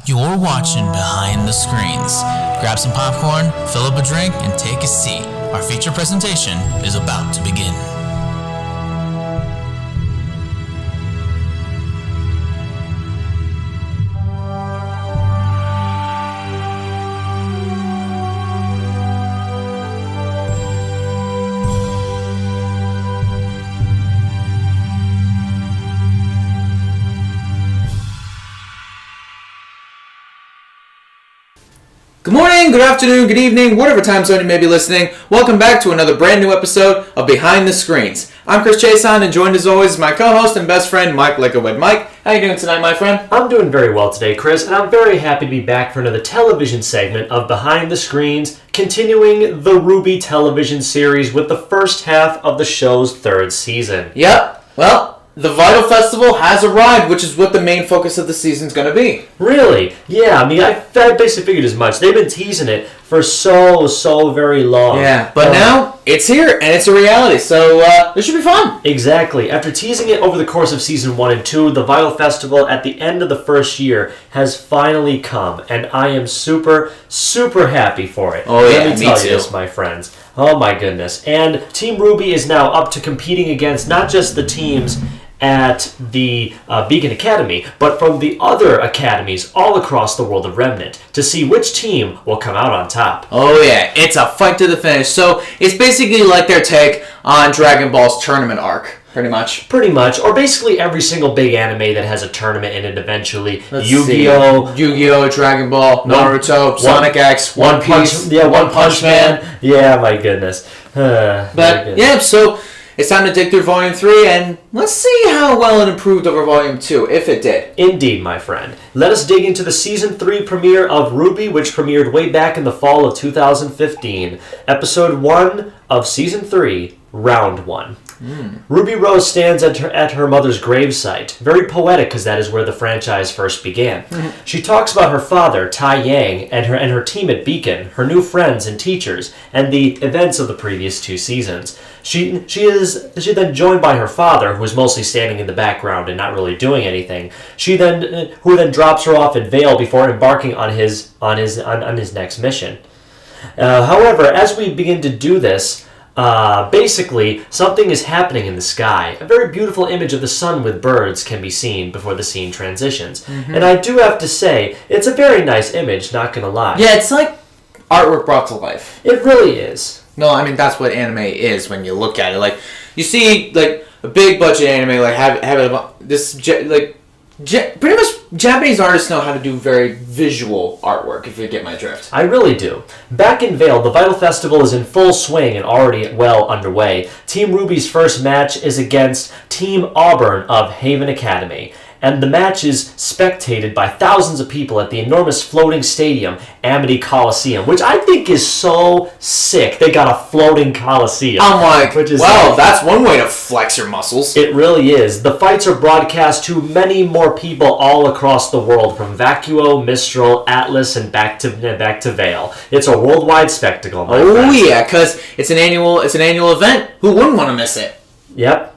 You're watching Behind the Screens. Grab some popcorn, fill up a drink, and take a seat. Our feature presentation is about to begin. Good morning, good afternoon, good evening, whatever time zone you may be listening. Welcome back to another brand new episode of Behind the Screens. I'm Chris Chason, and joined as always is my co-host and best friend, Mike Lickowed. Mike, how you doing tonight, my friend? I'm doing very well today, Chris, and I'm very happy to be back for another television segment of Behind the Screens, continuing the RWBY television series with the first half of the show's third season. Yep, well, the Vytal Festival has arrived, which is what the main focus of the season's going to be. Really? Yeah, I mean, I basically figured as much. They've been teasing it for so very long. Yeah, but now it's here, and it's a reality, so this should be fun. Exactly. After teasing it over the course of Season 1 and 2, the Vytal Festival at the end of the first year has finally come, and I am super happy for it. Oh, yeah, Let me tell you this, my friends. Oh, my goodness. And Team RWBY is now up to competing against not just the teams at the Beacon Academy, but from the other academies all across the world of Remnant to see which team will come out on top. Oh yeah, it's a fight to the finish. So it's basically like their take on Dragon Ball's tournament arc, pretty much. Pretty much, or basically every single big anime that has a tournament in it eventually. Yu-Gi-Oh, Dragon Ball, Naruto, Sonic X, One Piece. One Punch Man. Yeah, my goodness. Yeah, so it's time to dig through Volume 3, and let's see how well it improved over Volume 2, if it did. Indeed, my friend. Let us dig into the Season 3 premiere of RWBY, which premiered way back in the fall of 2015. Episode 1 of Season 3, Round 1. Ruby Rose stands at her mother's gravesite. Very poetic, because that is where the franchise first began. She talks about her father, Tai Yang, and her team at Beacon, her new friends and teachers, and the events of the previous two seasons. She then joined by her father, who is mostly standing in the background and not really doing anything. Who then drops her off at Vale before embarking on his next mission. However, as we begin to do this, basically, something is happening in the sky. A very beautiful image of the sun with birds can be seen before the scene transitions. And I do have to say, it's a very nice image, not gonna lie. Yeah, it's like artwork brought to life. It really is. No, I mean, that's what anime is when you look at it. Like, you see, like, a big budget anime, like, pretty much Japanese artists know how to do very visual artwork, if you get my drift. I really do. Back in Vale, the Vytal Festival is in full swing and already well underway. Team RWBY's first match is against Team Auburn of Haven Academy. And the match is spectated by thousands of people at the enormous floating stadium, Amity Coliseum, which I think is so sick. They got a floating coliseum. I'm like, well, that's one way to flex your muscles. It really is. The fights are broadcast to many more people all across the world, from Vacuo, Mistral, Atlas, and back to Vale. It's a worldwide spectacle, my friend. Yeah, because it's an annual event. Who wouldn't want to miss it? Yep.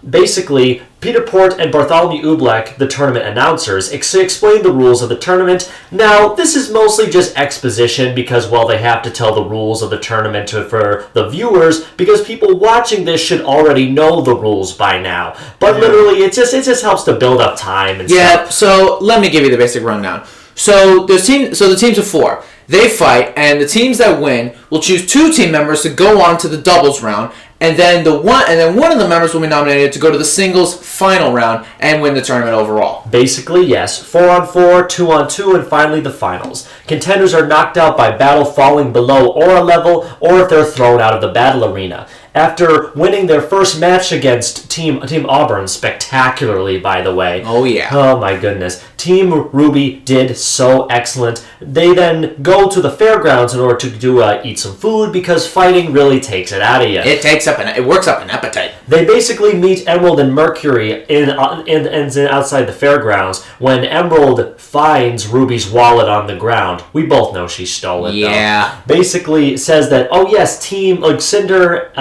Basically, Peter Port and Bartholomew Oobleck, the tournament announcers, explain the rules of the tournament. Now, this is mostly just exposition because, well, they have to tell the rules of the tournament for the viewers because people watching this should already know the rules by now. But literally, it just helps to build up time and stuff. Yeah, so let me give you the basic rundown. So the teams of 4. They fight, and the teams that win will choose 2 team members to go on to the doubles round, and then one of the members will be nominated to go to the singles final round and win the tournament overall. Basically, yes. 4-on-4, 2-on-2, and finally the finals. Contenders are knocked out by battle falling below Aura level, or if they're thrown out of the battle arena. After winning their first match against Team Auburn, spectacularly, by the way. Oh, yeah. Oh, my goodness. Team RWBY did so excellent. They then go to the fairgrounds in order to eat some food because fighting really takes it out of you. It works up an appetite. They basically meet Emerald and Mercury outside the fairgrounds when Emerald finds RWBY's wallet on the ground. We both know she stole it, though. Basically says that, oh yes, Team Cinder,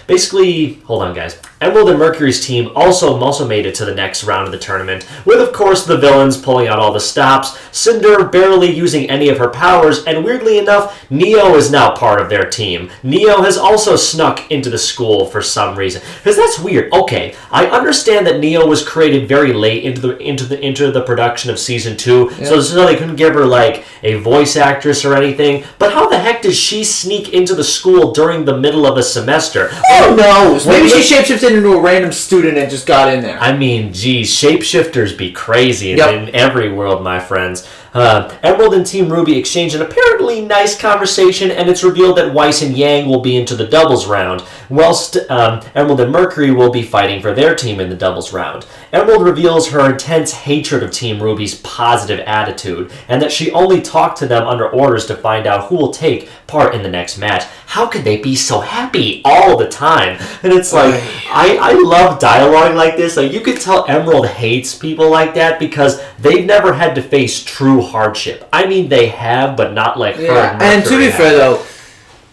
basically, hold on guys. Emerald and Mercury's team also made it to the next round of the tournament, with of course the villains pulling out all the stops, Cinder barely using any of her powers, and weirdly enough, Neo is now part of their team. Neo has also snuck into the school for some reason. Because that's weird. Okay, I understand that Neo was created very late into the production of season 2, so they couldn't give her like a voice actress or anything. But how the heck does she sneak into the school during the middle of a semester? Who knows? Maybe she shapeshifted into a random student and just got in there. I mean, geez, shapeshifters be crazy in every world, my friends. Emerald and Team RWBY exchange an apparently nice conversation, and it's revealed that Weiss and Yang will be into the doubles round, whilst Emerald and Mercury will be fighting for their team in the doubles round. Emerald reveals her intense hatred of Team RWBY's positive attitude, and that she only talked to them under orders to find out who will take part in the next match. How could they be so happy all the time? And it's like, I love dialogue like this. Like, you could tell Emerald hates people like that because they've never had to face true hardship. I mean, they have, but not like her. And to be fair, though,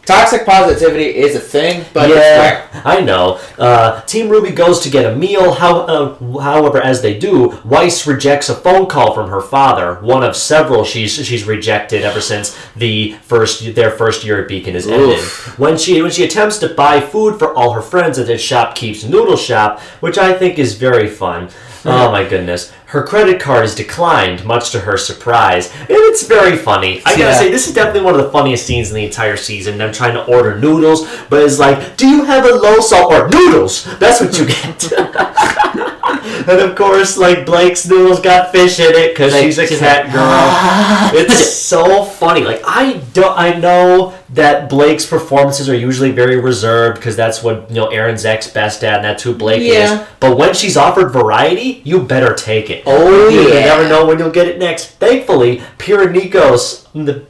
toxic positivity is a thing, but it's rare. I know. Team RWBY goes to get a meal. However, as they do, Weiss rejects a phone call from her father, one of several she's rejected ever since their first year at Beacon has ended. When she attempts to buy food for all her friends at the Shopkeep's Noodle Shop, which I think is very fun. Oh my goodness. Her credit card is declined, much to her surprise. And it's very funny. I gotta say, this is definitely one of the funniest scenes in the entire season. Them trying to order noodles, but it's like, do you have a low salt or noodles? That's what you get. And of course, like, Blake's noodles got fish in it because she's a cat girl. It's so funny. Like, I know that Blake's performances are usually very reserved because that's what Aaron Zeck's best at, and that's who Blake is. But when she's offered variety, you better take it. You never know when you'll get it next. Thankfully, Pira Nikos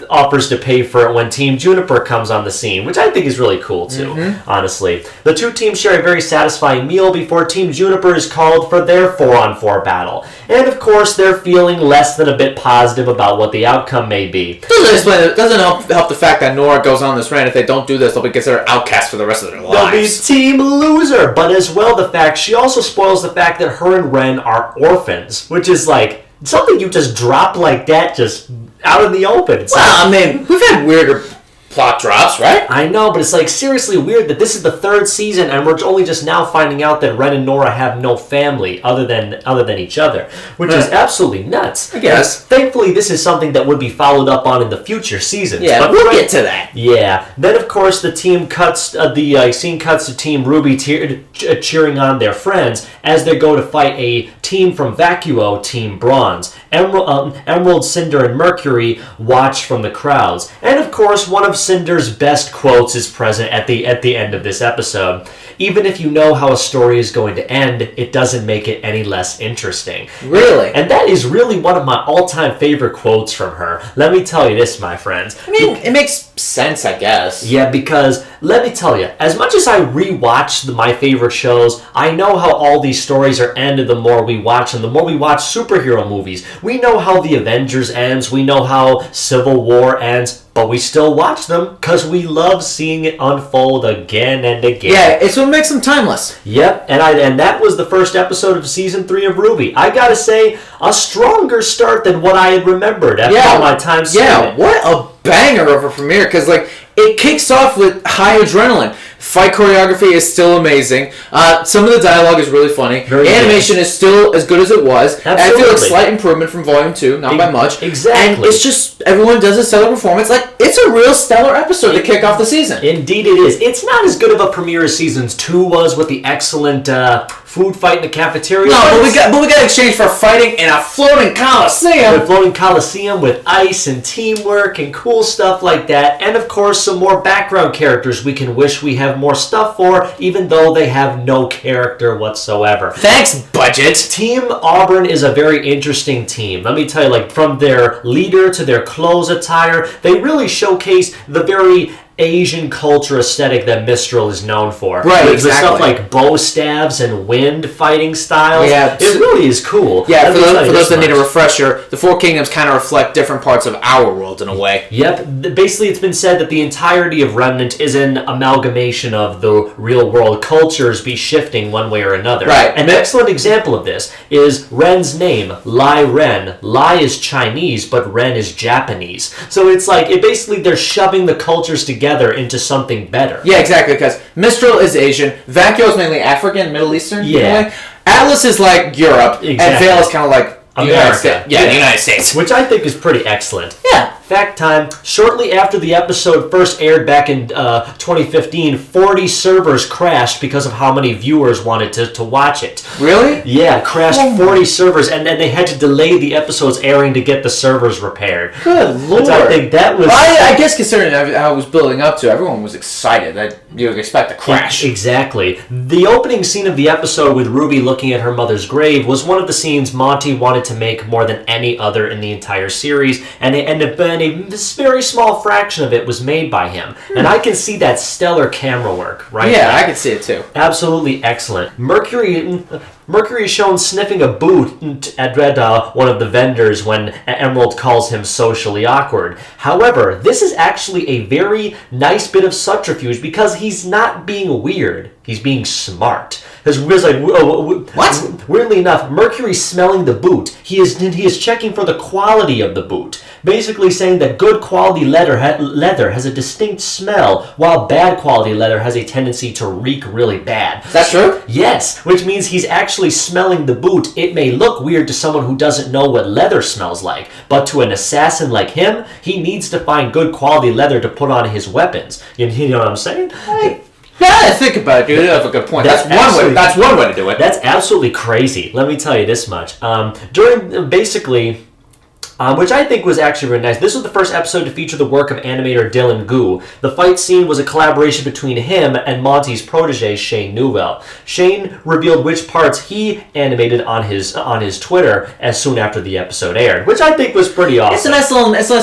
offers to pay for it when Team Juniper comes on the scene, which I think is really cool too, honestly. The two teams share a very satisfying meal before Team Juniper is called for their 4-on-4 battle. And of course, they're feeling less than a bit positive about what the outcome may be. Doesn't help the fact that Nora goes on this rant. If they don't do this, they'll be considered outcasts for the rest of their lives. They'll be team loser. But as well, she also spoils the fact that her and Ren are orphans, which is like something you just drop like that, just out in the open. I mean, we've had weirder plot drops, right? I know, but it's like seriously weird that this is the third season and we're only just now finding out that Ren and Nora have no family other than each other, which is absolutely nuts. I guess. Thankfully, this is something that would be followed up on in the future seasons. Yeah, but we'll get to that. Yeah. Then, of course, the scene cuts to Team RWBY cheering on their friends as they go to fight a team from Vacuo, Team Bronze. Emerald, Cinder, and Mercury watch from the crowds. And of course, one of Cinder's best quotes is present at the end of this episode. Even if you know how a story is going to end, it doesn't make it any less interesting. Really? And that is really one of my all-time favorite quotes from her. Let me tell you this, my friends. I mean, it makes sense, I guess. Yeah, because, let me tell you, as much as I rewatch my favorite shows, I know how all these stories are ended the more we watch them, the more we watch superhero movies. We know how the Avengers ends, we know how Civil War ends, but we still watch them because we love seeing it unfold again and again. Yeah, it's what makes them timeless. Yep, and that was the first episode of Season 3 of RWBY. I gotta say, a stronger start than what I had remembered after all my time seeing it. What a banger of a premiere, because it kicks off with high adrenaline. Fight choreography is still amazing. Some of the dialogue is really funny. Animation is still as good as it was. Absolutely. I feel like slight improvement from Volume 2, not by much. Exactly. And it's just, everyone does a stellar performance. Like, it's a real stellar episode to kick off the season. Indeed it is. It's not as good of a premiere as Season 2 was with the excellent food fight in the cafeteria. No, but we got exchange for fighting in a floating coliseum. A floating coliseum with ice and teamwork and cool stuff like that. And of course, some more background characters we can wish we have more stuff for, even though they have no character whatsoever. Thanks, budget. Team Auburn is a very interesting team. Let me tell you, from their leader to their clothes attire, they really showcase the very Asian culture aesthetic that Mistral is known for. Right, with exactly. stuff like bow stabs and wind fighting styles. Yeah, it really is cool. Yeah, Let for me tell you those this that need a much. refresher, the Four Kingdoms kind of reflect different parts of our world in a way. Yep. Basically, it's been said that the entirety of Remnant is an amalgamation of the real-world cultures be shifting one way or another. Right. An excellent example of this is Ren's name, Lai Ren. Lai is Chinese, but Ren is Japanese. So it's like, basically they're shoving the cultures together into something better. Yeah, exactly, because Mistral is Asian, Vacuo is mainly African, Middle Eastern. Yeah. In a way. Atlas is like Europe, Exactly. and Vale is kind of like the United America. States. Yeah, the United States. Which I think is pretty excellent. Yeah. Fact time. Shortly after the episode first aired back in 2015, 40 servers crashed because of how many viewers wanted to watch it. Really? Yeah, crashed Oh 40 servers, and then they had to delay the episode's airing to get the servers repaired. Good lord. Which I think that was... I guess considering how it was building up to, everyone was excited that you would expect a crash. Exactly. The opening scene of the episode with Ruby looking at her mother's grave was one of the scenes Monty wanted to make more than any other in the entire series, and a very small fraction of it was made by him. And I can see that stellar camera work, right? Yeah, there. I can see it too. Absolutely excellent. Mercury is shown sniffing a boot at one of the vendors when Emerald calls him socially awkward. However, this is actually a very nice bit of subterfuge because he's not being weird. He's being smart. What? Weirdly enough, Mercury's smelling the boot. He is checking for the quality of the boot. Basically saying that good quality leather has a distinct smell, while bad quality leather has a tendency to reek really bad. Is that true? Yes, which means he's actually smelling the boot. It may look weird to someone who doesn't know what leather smells like, but to an assassin like him, he needs to find good quality leather to put on his weapons. You know what I'm saying? Yeah, think about it, dude. You have a good point. That's one way to do it. That's absolutely crazy. Let me tell you this much. Which I think was actually really nice. This was the first episode to feature the work of animator Dylan Gu. The fight scene was a collaboration between him and Monty's protege, Shane Newell. Shane revealed which parts he animated on his Twitter as soon after the episode aired, which I think was pretty awesome. It's a nice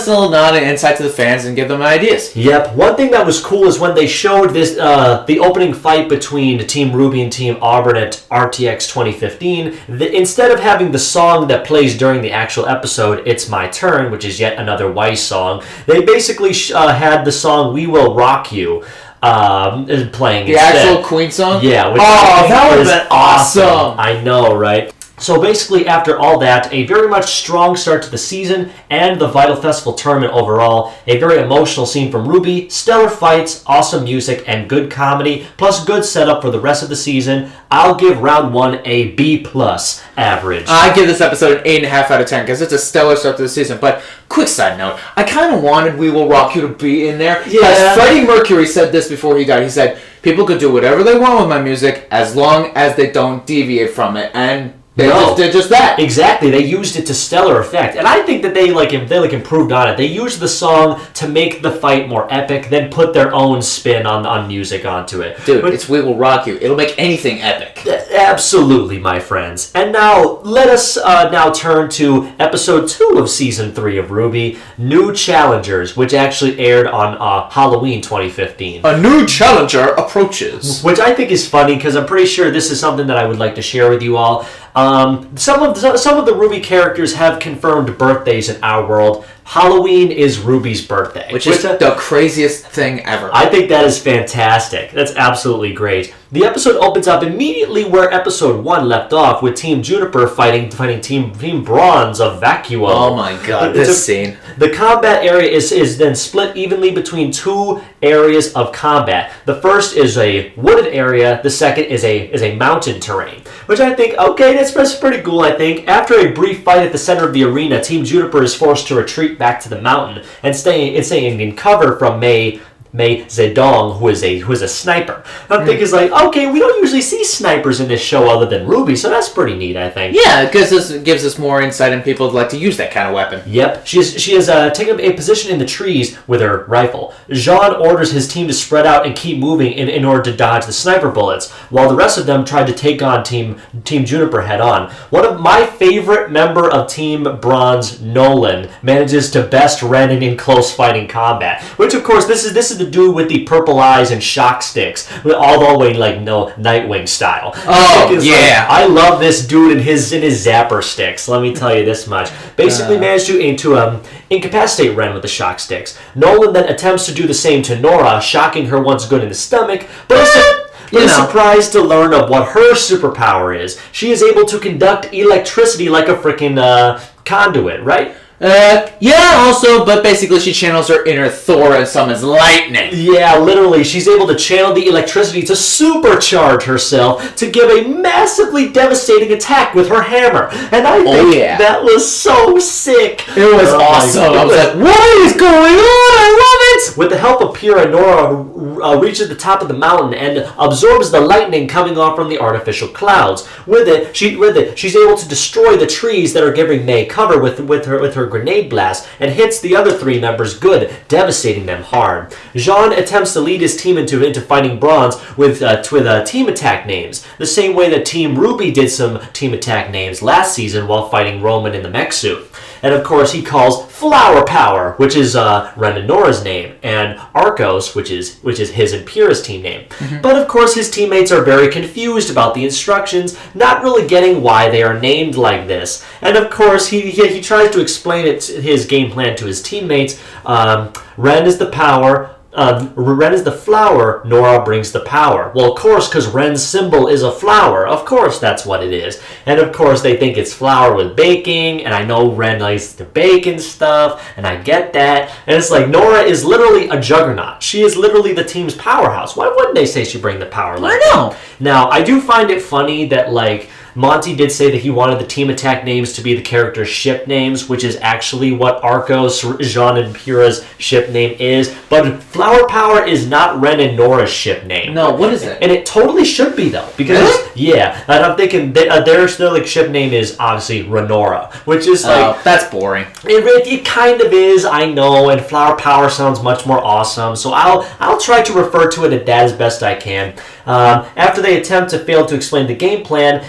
little nod and insight to the fans and give them ideas. Yep. One thing that was cool is when they showed this the opening fight between Team RWBY and Team Auburn at RTX 2015. Instead of having the song that plays during the actual episode, It's My Turn, which is yet another Weiss song, they basically had the song We Will Rock You playing The instead. actual Queen song? Yeah. Which that would was have been awesome. I know, right? So basically, after all that, a very much strong start to the season and the Vytal Festival tournament overall, a very emotional scene from RWBY, stellar fights, awesome music, and good comedy, plus good setup for the rest of the season. I'll give round 1 a B+ average. I give this episode an 8.5 out of 10 because it's a stellar start to the season. But quick side note, I kind of wanted We Will Rock You to be in there. Yeah. Because Freddie Mercury said this before he died. He said, people could do whatever they want with my music as long as they don't deviate from it. And they just did just that. Exactly. They used it to stellar effect. And I think that they improved on it. They used the song to make the fight more epic, then put their own spin on music onto it. Dude, it's We Will Rock You. It'll make anything epic. Absolutely, my friends. And now, let us now turn to episode 2 of season 3 of RWBY, New Challengers, which actually aired on Halloween 2015. A new challenger approaches. Which I think is funny because I'm pretty sure this is something that I would like to share with you all. Some of the RWBY characters have confirmed birthdays in our world. Halloween is RWBY's birthday. Which is the craziest thing ever. I think that is fantastic. That's absolutely great. The episode opens up immediately where episode 1 left off, with Team Juniper fighting Team Bronze of Vacuo. Oh my god, this scene. The combat area is then split evenly between 2 areas of combat. The first is a wooded area, the second is a mountain terrain. Which I think, okay, that's pretty cool, I think. After a brief fight at the center of the arena, Team Juniper is forced to retreat back to the mountain and staying in cover from Mei Zedong, who is a sniper. I'm thinking, like, okay, we don't usually see snipers in this show other than RWBY, so that's pretty neat, I think. Yeah, because this gives us more insight in people who like to use that kind of weapon. Yep, she has taken up a position in the trees with her rifle. Jean orders his team to spread out and keep moving in order to dodge the sniper bullets, while the rest of them tried to take on Team Juniper head on. One of my favorite member of Team Bronze, Nolan, manages to best Renan in close fighting combat, which of course this is the dude with the purple eyes and shock sticks, all the way like Nightwing style. Oh yeah, I love this dude and his zapper sticks. Let me tell you this much. Basically, managed to incapacitate Ren with the shock sticks. Nolan then attempts to do the same to Nora, shocking her once good in the stomach, but is surprised to learn of what her superpower is. She is able to conduct electricity like a freaking conduit, right? Also, but basically she channels her inner Thor and summons lightning. Yeah, literally, she's able to channel the electricity to supercharge herself to give a massively devastating attack with her hammer. And I think that was so sick. It was awesome. I was like, what is going on? I love it! With the help of Pyrrha, Nora reaches the top of the mountain and absorbs the lightning coming off from the artificial clouds. With it, she's able to destroy the trees that are giving May cover with her grenade blast and hits the other three members good, devastating them hard. Jean attempts to lead his team into fighting Bronze with team attack names, the same way that Team RWBY did some team attack names last season while fighting Roman in the mech suit. And of course he calls Flower Power, which is Ren and Nora's name, and Arcos, which is his and Pyrrha's team name. Mm-hmm. But of course his teammates are very confused about the instructions, not really getting why they are named like this. And of course he tries to explain his game plan to his teammates. Ren is the power. Ren is the flower, Nora brings the power. Well, of course, because Ren's symbol is a flower. Of course, that's what it is. And of course, they think it's flour with baking, and I know Ren likes to bake and stuff, and I get that. And it's like, Nora is literally a juggernaut. She is literally the team's powerhouse. Why wouldn't they say she bring the power? I know. Now, I do find it funny that, like, Monty did say that he wanted the team attack names to be the characters' ship names, which is actually what Arcos, Jean, and Pyrrha's ship name is. But Flower Power is not Ren and Nora's ship name. No, what is it? And it totally should be, though. Because really? Yeah. And I'm thinking their like, ship name is obviously Renora, which is like... that's boring. It kind of is, I know, and Flower Power sounds much more awesome. So I'll try to refer to it as best I can. After they attempt to fail to explain the game plan,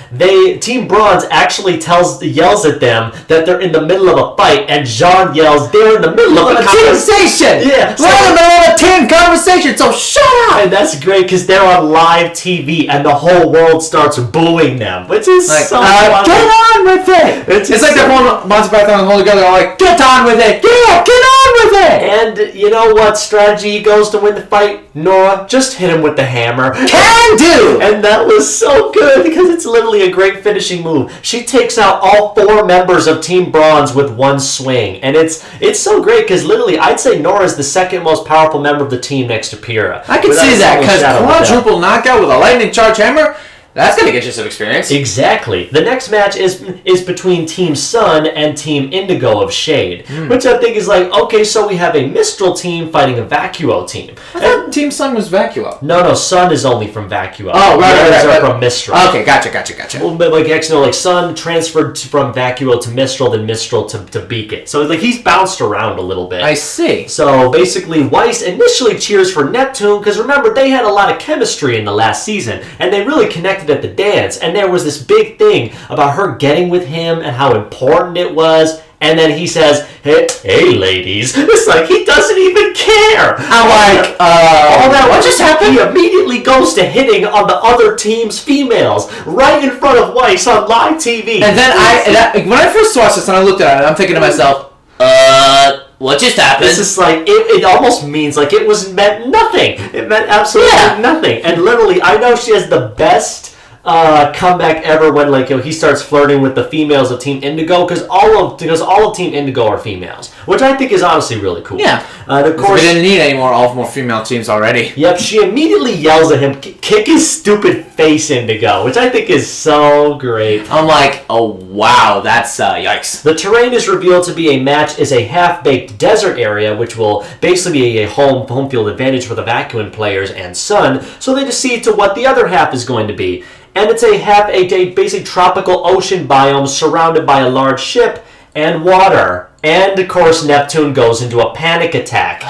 Team Bronze actually yells at them that they're in the middle of a fight, and Jean yells, they're in the middle of a conversation! Yeah, we're in the middle of a team conversation, so shut up! And that's great, because they're on live TV, and the whole world starts booing them, which is like, so funny. Get on with it! It's like they're pulling Monty Python and all together, all like, get on with it! Yeah, get on with it! And you know what strategy he goes to win the fight? Nora, just hit him with the hammer. Can do! And that was so good, because it's literally a great finishing move. She takes out all 4 members of Team Bronze with one swing. And it's so great, because literally, I'd say Nora's the second most powerful member of the team next to Pyrrha. I can see that, because quadruple knockout with a lightning charge hammer, that's going to get you some experience. Exactly. The next match is between Team Sun and Team Indigo of Shade, which I think is like, okay, so we have a Mistral team fighting a Vacuo team. I thought Team Sun was Vacuo. No, Sun is only from Vacuo. Oh, right. From Mistral. Okay, gotcha. Well, but like Sun transferred from Vacuo to Mistral, then Mistral to Beacon. So like he's bounced around a little bit. I see. So basically, Weiss initially cheers for Neptune, because remember, they had a lot of chemistry in the last season, and they really connected at the dance, and there was this big thing about her getting with him and how important it was. And then he says, hey ladies. It's like, he doesn't even care. I'm like, all that what just happened? He immediately goes to hitting on the other team's females right in front of Weiss on live TV. And then when I first watched this and I looked at it, I'm thinking to myself, what just happened? This is like, it almost means like it meant nothing. It meant absolutely nothing. And literally, I know she has the best comeback ever when he starts flirting with the females of Team Indigo, because all of Team Indigo are females, which I think is honestly really cool. Yeah. And of course, we didn't need any more female teams already. Yep. She immediately yells at him, "Kick his stupid face, Indigo," which I think is so great. I'm like, oh wow, that's yikes. The terrain is revealed to be a half-baked desert area, which will basically be a home field advantage for the Vacuum players and Sun. So they just see to what the other half is going to be. And it's a basic tropical ocean biome surrounded by a large ship and water. And, of course, Neptune goes into a panic attack.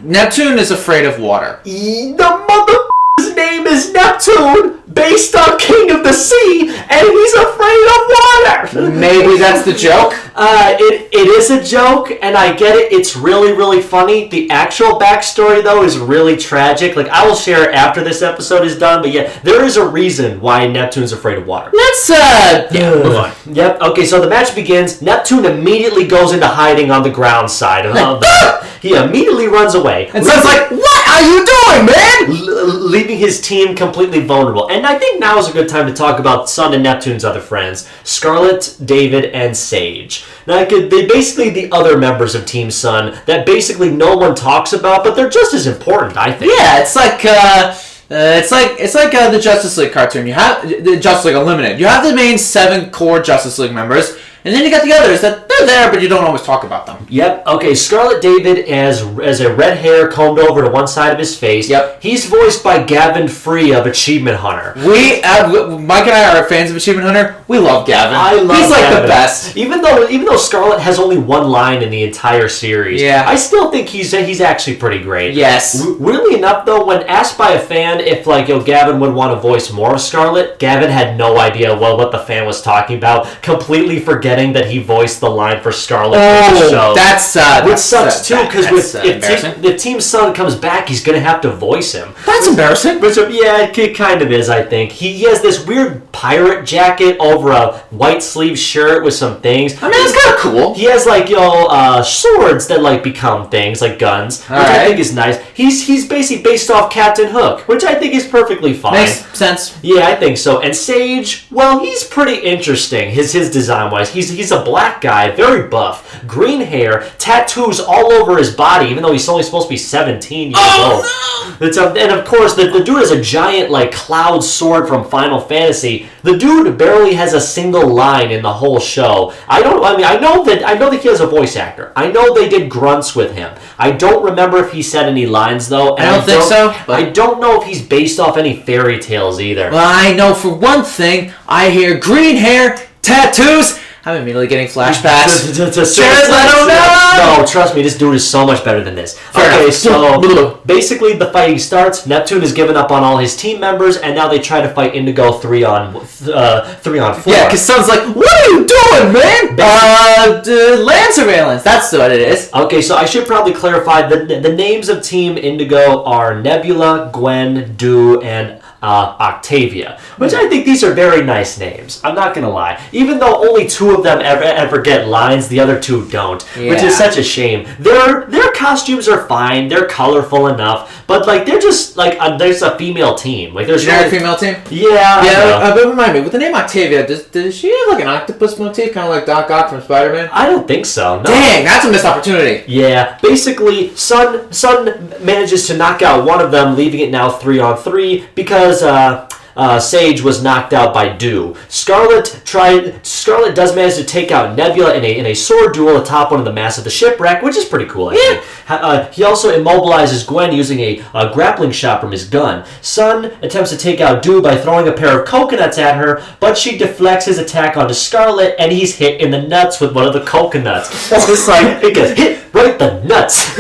Neptune is afraid of water. The mother's name is Neptune! Neptune based on King of the Sea, and he's afraid of water. Maybe that's the joke. It is a joke, and I get it. It's really, really funny. The actual backstory, though, is really tragic. Like, I will share it after this episode is done, but yeah, there is a reason why Neptune's afraid of water. Let's, move on. Yep, okay, so the match begins. Neptune immediately goes into hiding on the ground side of he immediately runs away. And Sun's like, what are you doing, man? Leaving his team completely vulnerable. And I think now is a good time to talk about Sun and Neptune's other friends, Scarlet, David, and Sage. Now, they basically the other members of Team Sun that basically no one talks about, but they're just as important, I think. Yeah, it's like the Justice League cartoon. You have the Justice League Unlimited. You have the main 7 core Justice League members, and then you got the others that they're there, but you don't always talk about them. Yep. Okay. Scarlet David as a red hair combed over to one side of his face. Yep. He's voiced by Gavin Free of Achievement Hunter. Mike and I are fans of Achievement Hunter. We love Gavin. He's like Gavin. the best. Even though Scarlet has only one line in the entire series, yeah, I still think he's actually pretty great. Yes. Weirdly enough, though, when asked by a fan if Gavin would want to voice more of Scarlet, Gavin had no idea what the fan was talking about, completely forgetting that he voiced the line for Scarlet in the show. Which sucks too, because if Team Sun comes back, he's gonna have to voice him. That's embarrassing. Yeah, it kind of is. I think he has this weird pirate jacket over a white sleeve shirt with some things. I mean, it's kind of cool. He has swords that become things like guns, which I think is nice. He's basically based off Captain Hook, which I think is perfectly fine. Makes sense. Yeah, I think so. And Sage, well, he's pretty interesting. His design wise, he's a black guy, very buff, green hair, tattoos all over his body, even though he's only supposed to be 17 years old. No! And of course, the dude has a giant cloud sword from Final Fantasy. The dude barely has a single line in the whole show. I know that he has a voice actor. I know they did grunts with him. I don't remember if he said any lines though. And I don't think so. I don't know if he's based off any fairy tales either. Well, I know for one thing, I hear green hair, tattoos. I'm immediately getting flashbacks. Jared Leto, no, trust me, this dude is so much better than this. So basically the fighting starts. Neptune has given up on all his team members, and now they try to fight Indigo 3 on 4. Yeah, because Sun's like, what are you doing, man? Land surveillance. That's what it is. Okay, so I should probably clarify the names of Team Indigo are Nebula, Gwen, Dew, and Octavia, which I think these are very nice names. I'm not gonna lie. Even though only 2 of them ever get lines, the other 2 don't, which is such a shame. Their costumes are fine. They're colorful enough, but they're just there's a female team. There's generic female team. Yeah. But remind me, with the name Octavia, does she have an octopus motif, kind of like Doc Ock from Spider-Man? I don't think so. No. Dang, that's a missed opportunity. Yeah. Basically, Sun manages to knock out one of them, leaving it now 3-on-3 because Sage was knocked out by Dew. Scarlet does manage to take out Nebula in a sword duel atop one of the masts of the shipwreck, which is pretty cool, I think. He also immobilizes Gwen using a grappling shot from his gun. Sun attempts to take out Dew by throwing a pair of coconuts at her, but she deflects his attack onto Scarlet, and he's hit in the nuts with one of the coconuts. It's it gets hit right the nuts.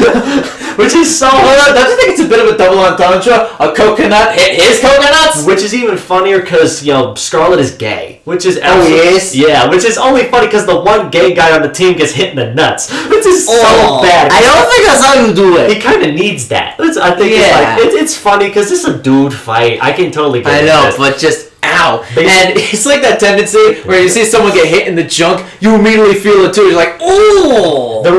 Which is so... Don't you think it's a bit of a double entendre? A coconut hit his coconuts? Which is even funnier because, Scarlet is gay. Which is... Oh, he is? Yeah, which is only funny because the one gay guy on the team gets hit in the nuts. Which is so bad. I don't think that's how you do it. He kind of needs that. I think it's funny because this is a dude fight. I can totally get it. I know, but just... Ow. And it's like that tendency where you see someone get hit in the junk, you immediately feel it too. You're like, ooh! The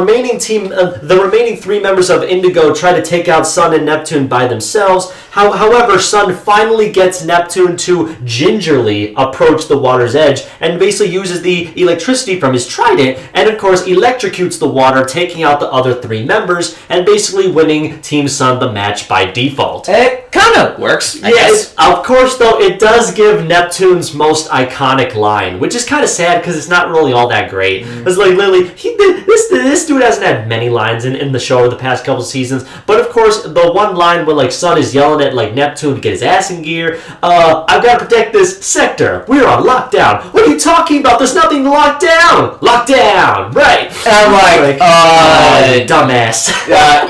remaining 3 members of Indigo try to take out Sun and Neptune by themselves. However, Sun finally gets Neptune to gingerly approach the water's edge and basically uses the electricity from his trident and, of course, electrocutes the water, taking out the other 3 members and basically winning Team Sun the match by default. It kind of works, I guess. Of course, though, it does give Neptune's most iconic line, which is kind of sad because it's not really all that great. It's literally, this dude hasn't had many lines in the show over the past couple seasons, but of course, the one line where Sun is yelling at Neptune to get his ass in gear, I've got to protect this sector. We're on lockdown. What are you talking about? There's nothing to lock down. Lockdown, right? I'm like, dumbass.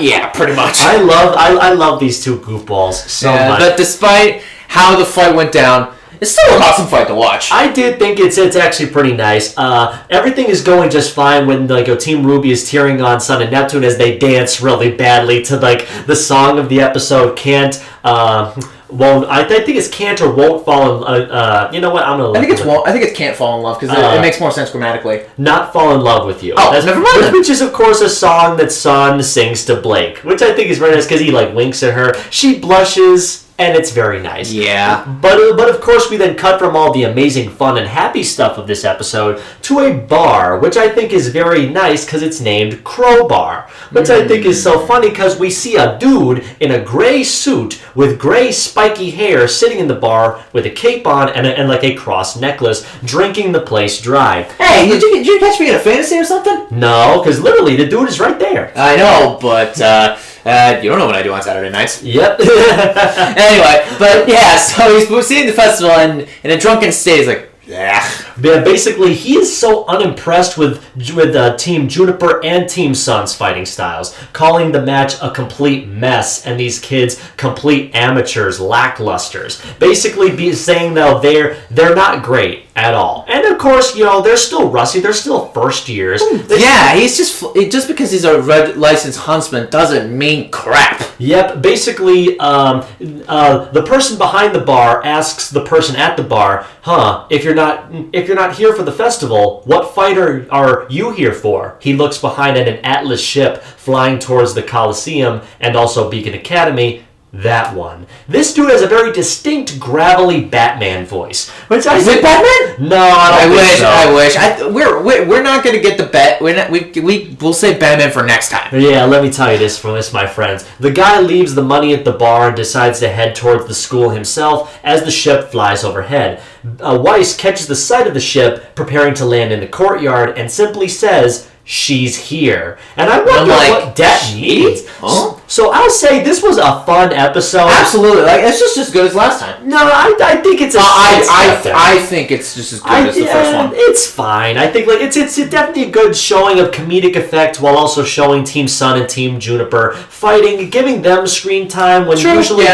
yeah, pretty much. I love these two goofballs so much. But despite how the fight went down, it's still an awesome fight to watch. I did think it's actually pretty nice. Everything is going just fine when Team RWBY is cheering on Sun and Neptune as they dance really badly to the song of the episode Can't. I think it's Can't or Won't Fall in. You know what? I'm gonna. I think it's Won't. I think it's Can't Fall in Love because it makes more sense grammatically. Not Fall in Love with You. Oh, never mind. Which is of course a song that Sun sings to Blake, which I think is very nice because he winks at her. She blushes. And it's very nice. Yeah. But of course we then cut from all the amazing fun and happy stuff of this episode to a bar, which I think is very nice because it's named Crowbar. Which I think is so funny because we see a dude in a gray suit with gray spiky hair sitting in the bar with a cape on and a cross necklace, drinking the place dry. Hey, did you catch me in a fantasy or something? No, because literally the dude is right there. I know, but you don't know what I do on Saturday nights. Yep. Anyway, but yeah, so he's seeing the festival and in a drunken state, he's like, yeah. Basically, he is so unimpressed with Team Juniper and Team Sun's fighting styles, calling the match a complete mess and these kids complete amateurs, lacklusters. Basically, saying that they're not great at all. And of course, they're still rusty. They're still first years. Yeah, he's just because he's a red licensed huntsman doesn't mean crap. Yep. Basically, the person behind the bar asks the person at the bar, if you're not here for the festival, what fighter are you here for? He looks behind at an Atlas ship flying towards the Coliseum and also Beacon Academy. That one. This dude has a very distinct, gravelly Batman voice. Which Is it Batman? No, I wish. We're not gonna get the bet. We'll save Batman for next time. Yeah, let me tell you this, my friends. The guy leaves the money at the bar and decides to head towards the school himself as the ship flies overhead. Weiss catches the sight of the ship, preparing to land in the courtyard, and simply says, "She's here." And I wonder what that means. Huh? So I'll say this was a fun episode. Absolutely, it's just as good as last time. No, I think it's I think it's just as good as the first one. It's fine. I think it's definitely a good showing of comedic effect while also showing Team Sun and Team Juniper fighting, giving them screen time when usually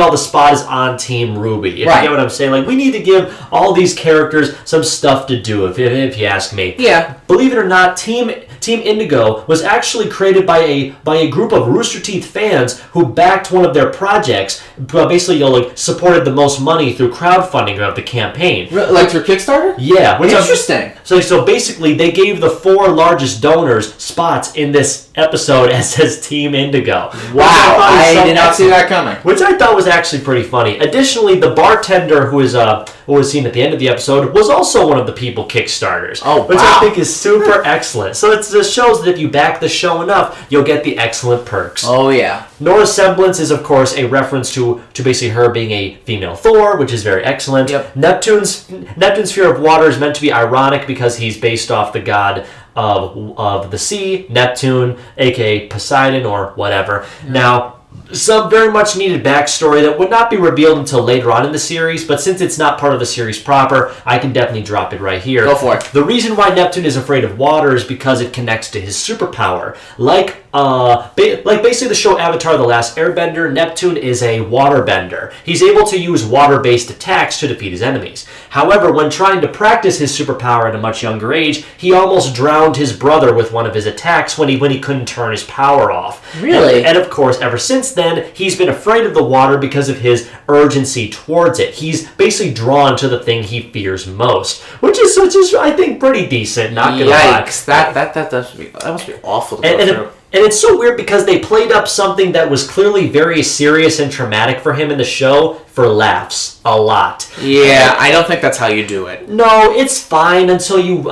all the spot is on Team RWBY. If you get what I'm saying, we need to give all these characters some stuff to do. If you ask me. Yeah. Believe it or not, Team Indigo was actually created by a group of Rooster Teeth fans who backed one of their projects, basically supported the most money through crowdfunding of the campaign. Like through Kickstarter? Yeah. Interesting. So basically they gave the 4 largest donors spots in this episode as says Team Indigo. Wow, I did not see that coming. Which I thought was actually pretty funny. Additionally, the bartender who was seen at the end of the episode was also one of the people Kickstarters. Oh, wow. Which I think is super excellent. So it just shows that if you back the show enough, you'll get the excellent perks. Oh, yeah. Nora's semblance is, of course, a reference to basically her being a female Thor, which is very excellent. Yep. Neptune's fear of water is meant to be ironic because he's based off the god of the sea, Neptune, aka Poseidon or whatever. Mm. Now, some very much needed backstory that would not be revealed until later on in the series, but since it's not part of the series proper, I can definitely drop it right here. Go for it. The reason why Neptune is afraid of water is because it connects to his superpower. Like basically the show Avatar: The Last Airbender, Neptune is a waterbender. He's able to use water-based attacks to defeat his enemies. However, when trying to practice his superpower at a much younger age, he almost drowned his brother with one of his attacks when he couldn't turn his power off. Really? And of course, ever since then, he's been afraid of the water because of his urgency towards it. He's basically drawn to the thing he fears most, which is I think pretty decent. Not gonna lie. Yikes! That must be awful to go through. And it's so weird because they played up something that was clearly very serious and traumatic for him in the show for laughs a lot. Yeah, I don't think that's how you do it. No, it's fine until you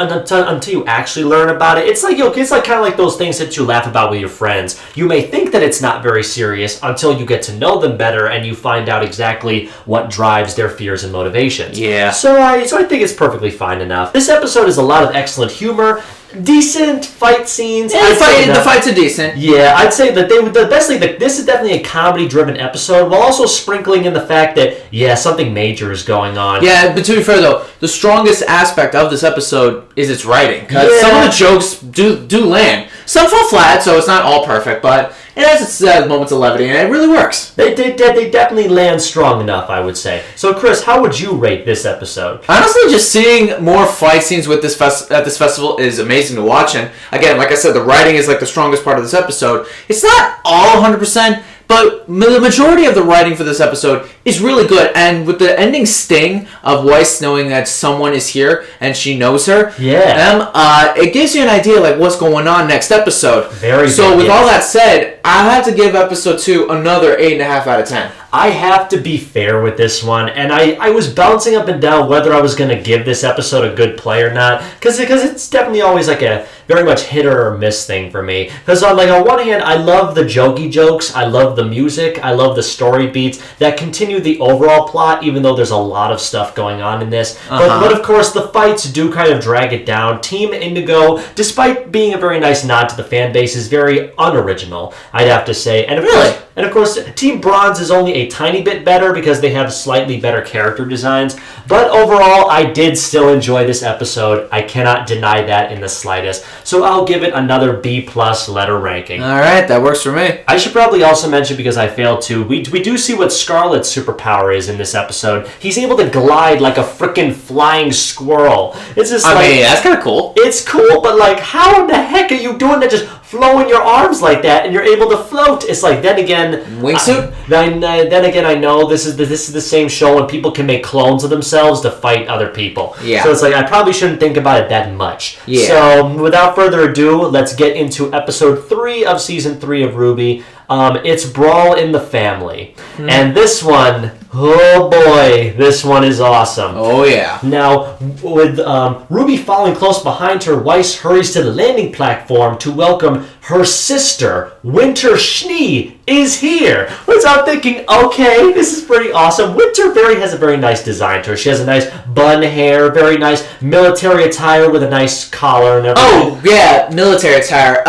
actually learn about it. It's like kind of like those things that you laugh about with your friends. You may think that it's not very serious until you get to know them better and you find out exactly what drives their fears and motivations. Yeah. So I think it's perfectly fine enough. This episode is a lot of excellent humor. decent fight scenes. Yeah, the fights are decent. Yeah, I'd say that the best thing that this is definitely a comedy-driven episode, while also sprinkling in the fact that something major is going on. Yeah, but to be fair though, the strongest aspect of this episode is its writing, because some of the jokes do land. Some fall flat, so it's not all perfect, but it has its moments of levity, and it really works. They definitely land strong enough, I would say. So, Chris, how would you rate this episode? Honestly, just seeing more fight scenes with this at this festival is amazing to watch. And again, like I said, the writing is like the strongest part of this episode. It's not all 100%, but the majority of the writing for this episode is really good. And with the ending sting of Weiss knowing that someone is here and she knows her, it gives you an idea like what's going on next episode. Very so good, with all that said, I have to give episode 2 another 8.5 out of 10. I have to be fair with this one, and I was bouncing up and down whether I was going to give this episode a good play or not, because it's definitely always like a very much hit or miss thing for me. Because on one hand, I love the jokey jokes, I love the music, I love the story beats that continue the overall plot, even though there's a lot of stuff going on in this. But of course, the fights do kind of drag it down. Team Indigo, despite being a very nice nod to the fan base, is very unoriginal, I'd have to say. And of course, Team Bronze is only a tiny bit better because they have slightly better character designs. But overall, I did still enjoy this episode. I cannot deny that in the slightest. So I'll give it another B+ letter ranking. All right, that works for me. I should probably also mention, because I failed to, we do see what Scarlet's superpower is in this episode. He's able to glide like a freaking flying squirrel. It's just I mean, that's kind of cool. It's cool, but like, how in the heck are you doing that? Just flowing your arms like that, and you're able to float. It's like, then again, wingsuit. Then again, I know this is the same show, and people can make clones of themselves to fight other people. Yeah. So it's like, I probably shouldn't think about it that much. Yeah. So without further ado, let's get into episode 3 of season 3 of RWBY. It's Brawl in the Family, and this one, oh boy, this one is awesome. Oh yeah. Now, with RWBY following close behind her, Weiss hurries to the landing platform to welcome her sister, Winter Schnee, is here. Which I'm thinking, okay, this is pretty awesome. Winter has a very nice design to her. She has a nice bun hair, very nice military attire with a nice collar and everything. Oh, yeah, military attire.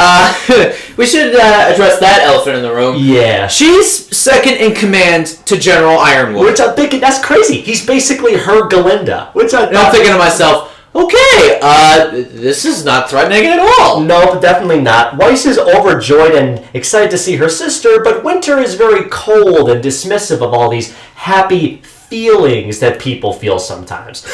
We should address that elephant in the room. Yeah. She's second in command to General Ironwood. Which I'm thinking, that's crazy. He's basically her Galinda. I'm thinking to myself, okay, this is not threatening at all. No, definitely not. Weiss is overjoyed and excited to see her sister, but Winter is very cold and dismissive of all these happy feelings that people feel sometimes.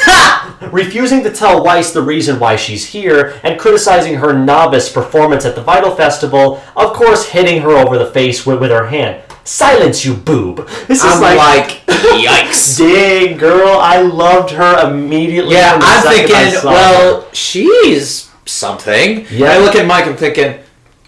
Refusing to tell Weiss the reason why she's here, and criticizing her novice performance at the Vytal Festival, of course hitting her over the face with her hand. Silence, you boob. This is like yikes. Dang, girl, I loved her immediately. Yeah, I'm thinking, well, she's something. Yeah. I look at Mike, I'm thinking,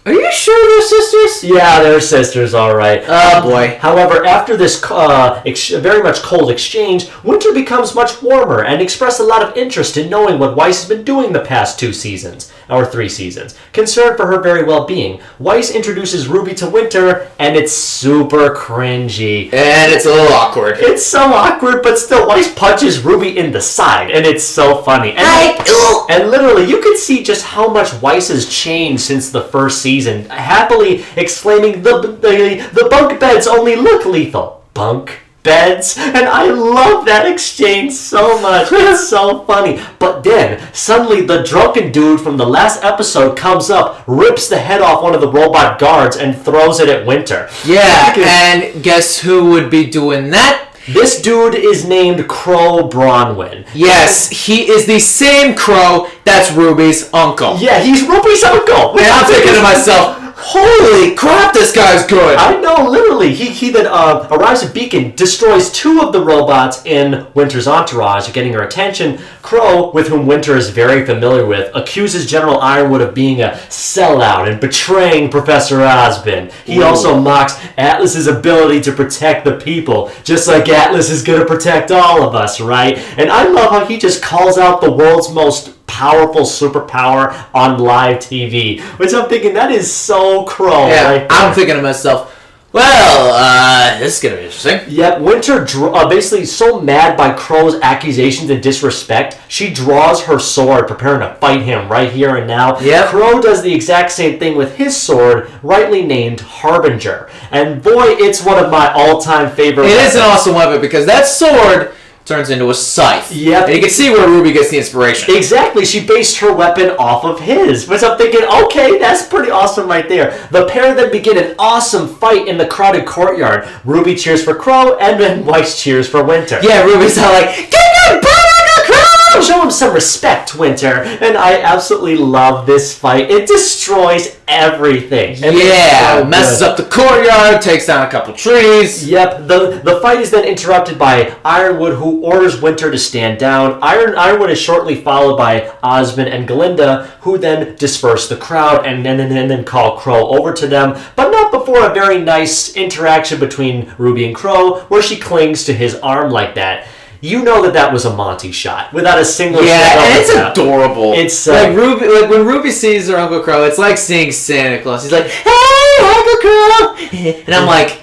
are you sure they're sisters? Yeah, they're sisters, all right. Oh, boy. However, after this very much cold exchange, Winter becomes much warmer and expressed a lot of interest in knowing what Weiss has been doing the past 2 seasons, or 3 seasons. Concerned for her very well-being, Weiss introduces RWBY to Winter, and it's super cringy. And it's a little awkward. It's so awkward, but still, Weiss punches RWBY in the side, and it's so funny. And literally, you can see just how much Weiss has changed since the first season, happily exclaiming, the bunk beds only look lethal. Bunk beds? And I love that exchange so much. It's so funny. But then, suddenly, the drunken dude from the last episode comes up, rips the head off one of the robot guards, and throws it at Winter. Yeah, and guess who would be doing that? This dude is named Crow Bronwyn. Yes, he is the same Crow that's RWBY's uncle. Yeah, he's RWBY's uncle. And I'm thinking to myself, holy crap, this guy's good. I know, literally. He then arrives at Beacon, destroys 2 of the robots in Winter's entourage, getting her attention. Crow, with whom Winter is very familiar with, accuses General Ironwood of being a sellout and betraying Professor Osborn. He also mocks Atlas's ability to protect the people, just like Atlas is going to protect all of us, right? And I love how he just calls out the world's most powerful superpower on live TV, which I'm thinking, that is so Crow. Yeah, right there. I'm thinking to myself, Well, this is gonna be interesting. Yep, Winter basically so mad by Crow's accusations and disrespect, she draws her sword, preparing to fight him right here and now. Yep. Crow does the exact same thing with his sword, rightly named Harbinger. And boy, it's one of my all-time favorite It weapons. is an awesome weapon because that sword turns into a scythe. Yep. And you can see where RWBY gets the inspiration. Exactly, she based her weapon off of his. Which I'm thinking, okay, that's pretty awesome right there. The pair then begin an awesome fight in the crowded courtyard. RWBY cheers for Crow, and then Weiss cheers for Winter. Yeah, RWBY's all like, get your butt on the Crow! Show him some respect, Winter. And I absolutely love this fight. It destroys everything. And Yeah, it's so messes good. up the courtyard, takes down a couple trees. Yep, the fight is then interrupted by Ironwood, who orders Winter to stand down. Ironwood is shortly followed by Osmond and Galinda, who then disperse the crowd and then call Crow over to them, but not before a very nice interaction between RWBY and Crow, where she clings to his arm like that. You know that was a Monty shot, without a single Yeah, and it's step. adorable. It's like RWBY, like when RWBY sees her Uncle Crow, it's like seeing Santa Claus. He's like, "Hey, Uncle Crow," and I'm like,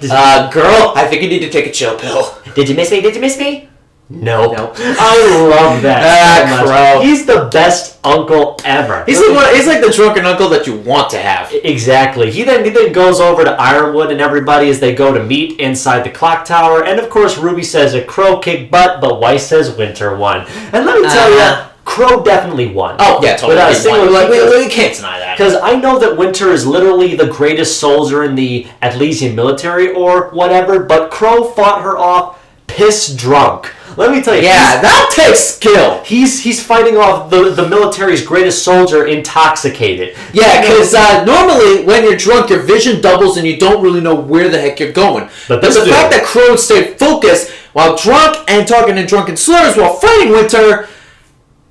"Girl, I think you need to take a chill pill." Did you miss me? Did you miss me? Nope. Nope. I love that so much. Crow. He's the best uncle ever. He's like the drunken uncle that you want to have. Exactly. He then goes over to Ironwood and everybody as they go to meet inside the clock tower. And of course, RWBY says that Crow kicked butt, but Weiss says Winter won. And let me tell you, Crow definitely won. Oh yeah, totally. Without a single we can't deny that. Because I know that Winter is literally the greatest soldier in the Atlesian military or whatever, but Crow fought her off piss drunk. Let me tell you. Yeah, that takes skill. He's fighting off the military's greatest soldier intoxicated. Yeah, because normally when you're drunk, your vision doubles and you don't really know where the heck you're going. But the this dude- fact that Crow stayed focused while drunk and talking in drunken slurs while fighting Winter,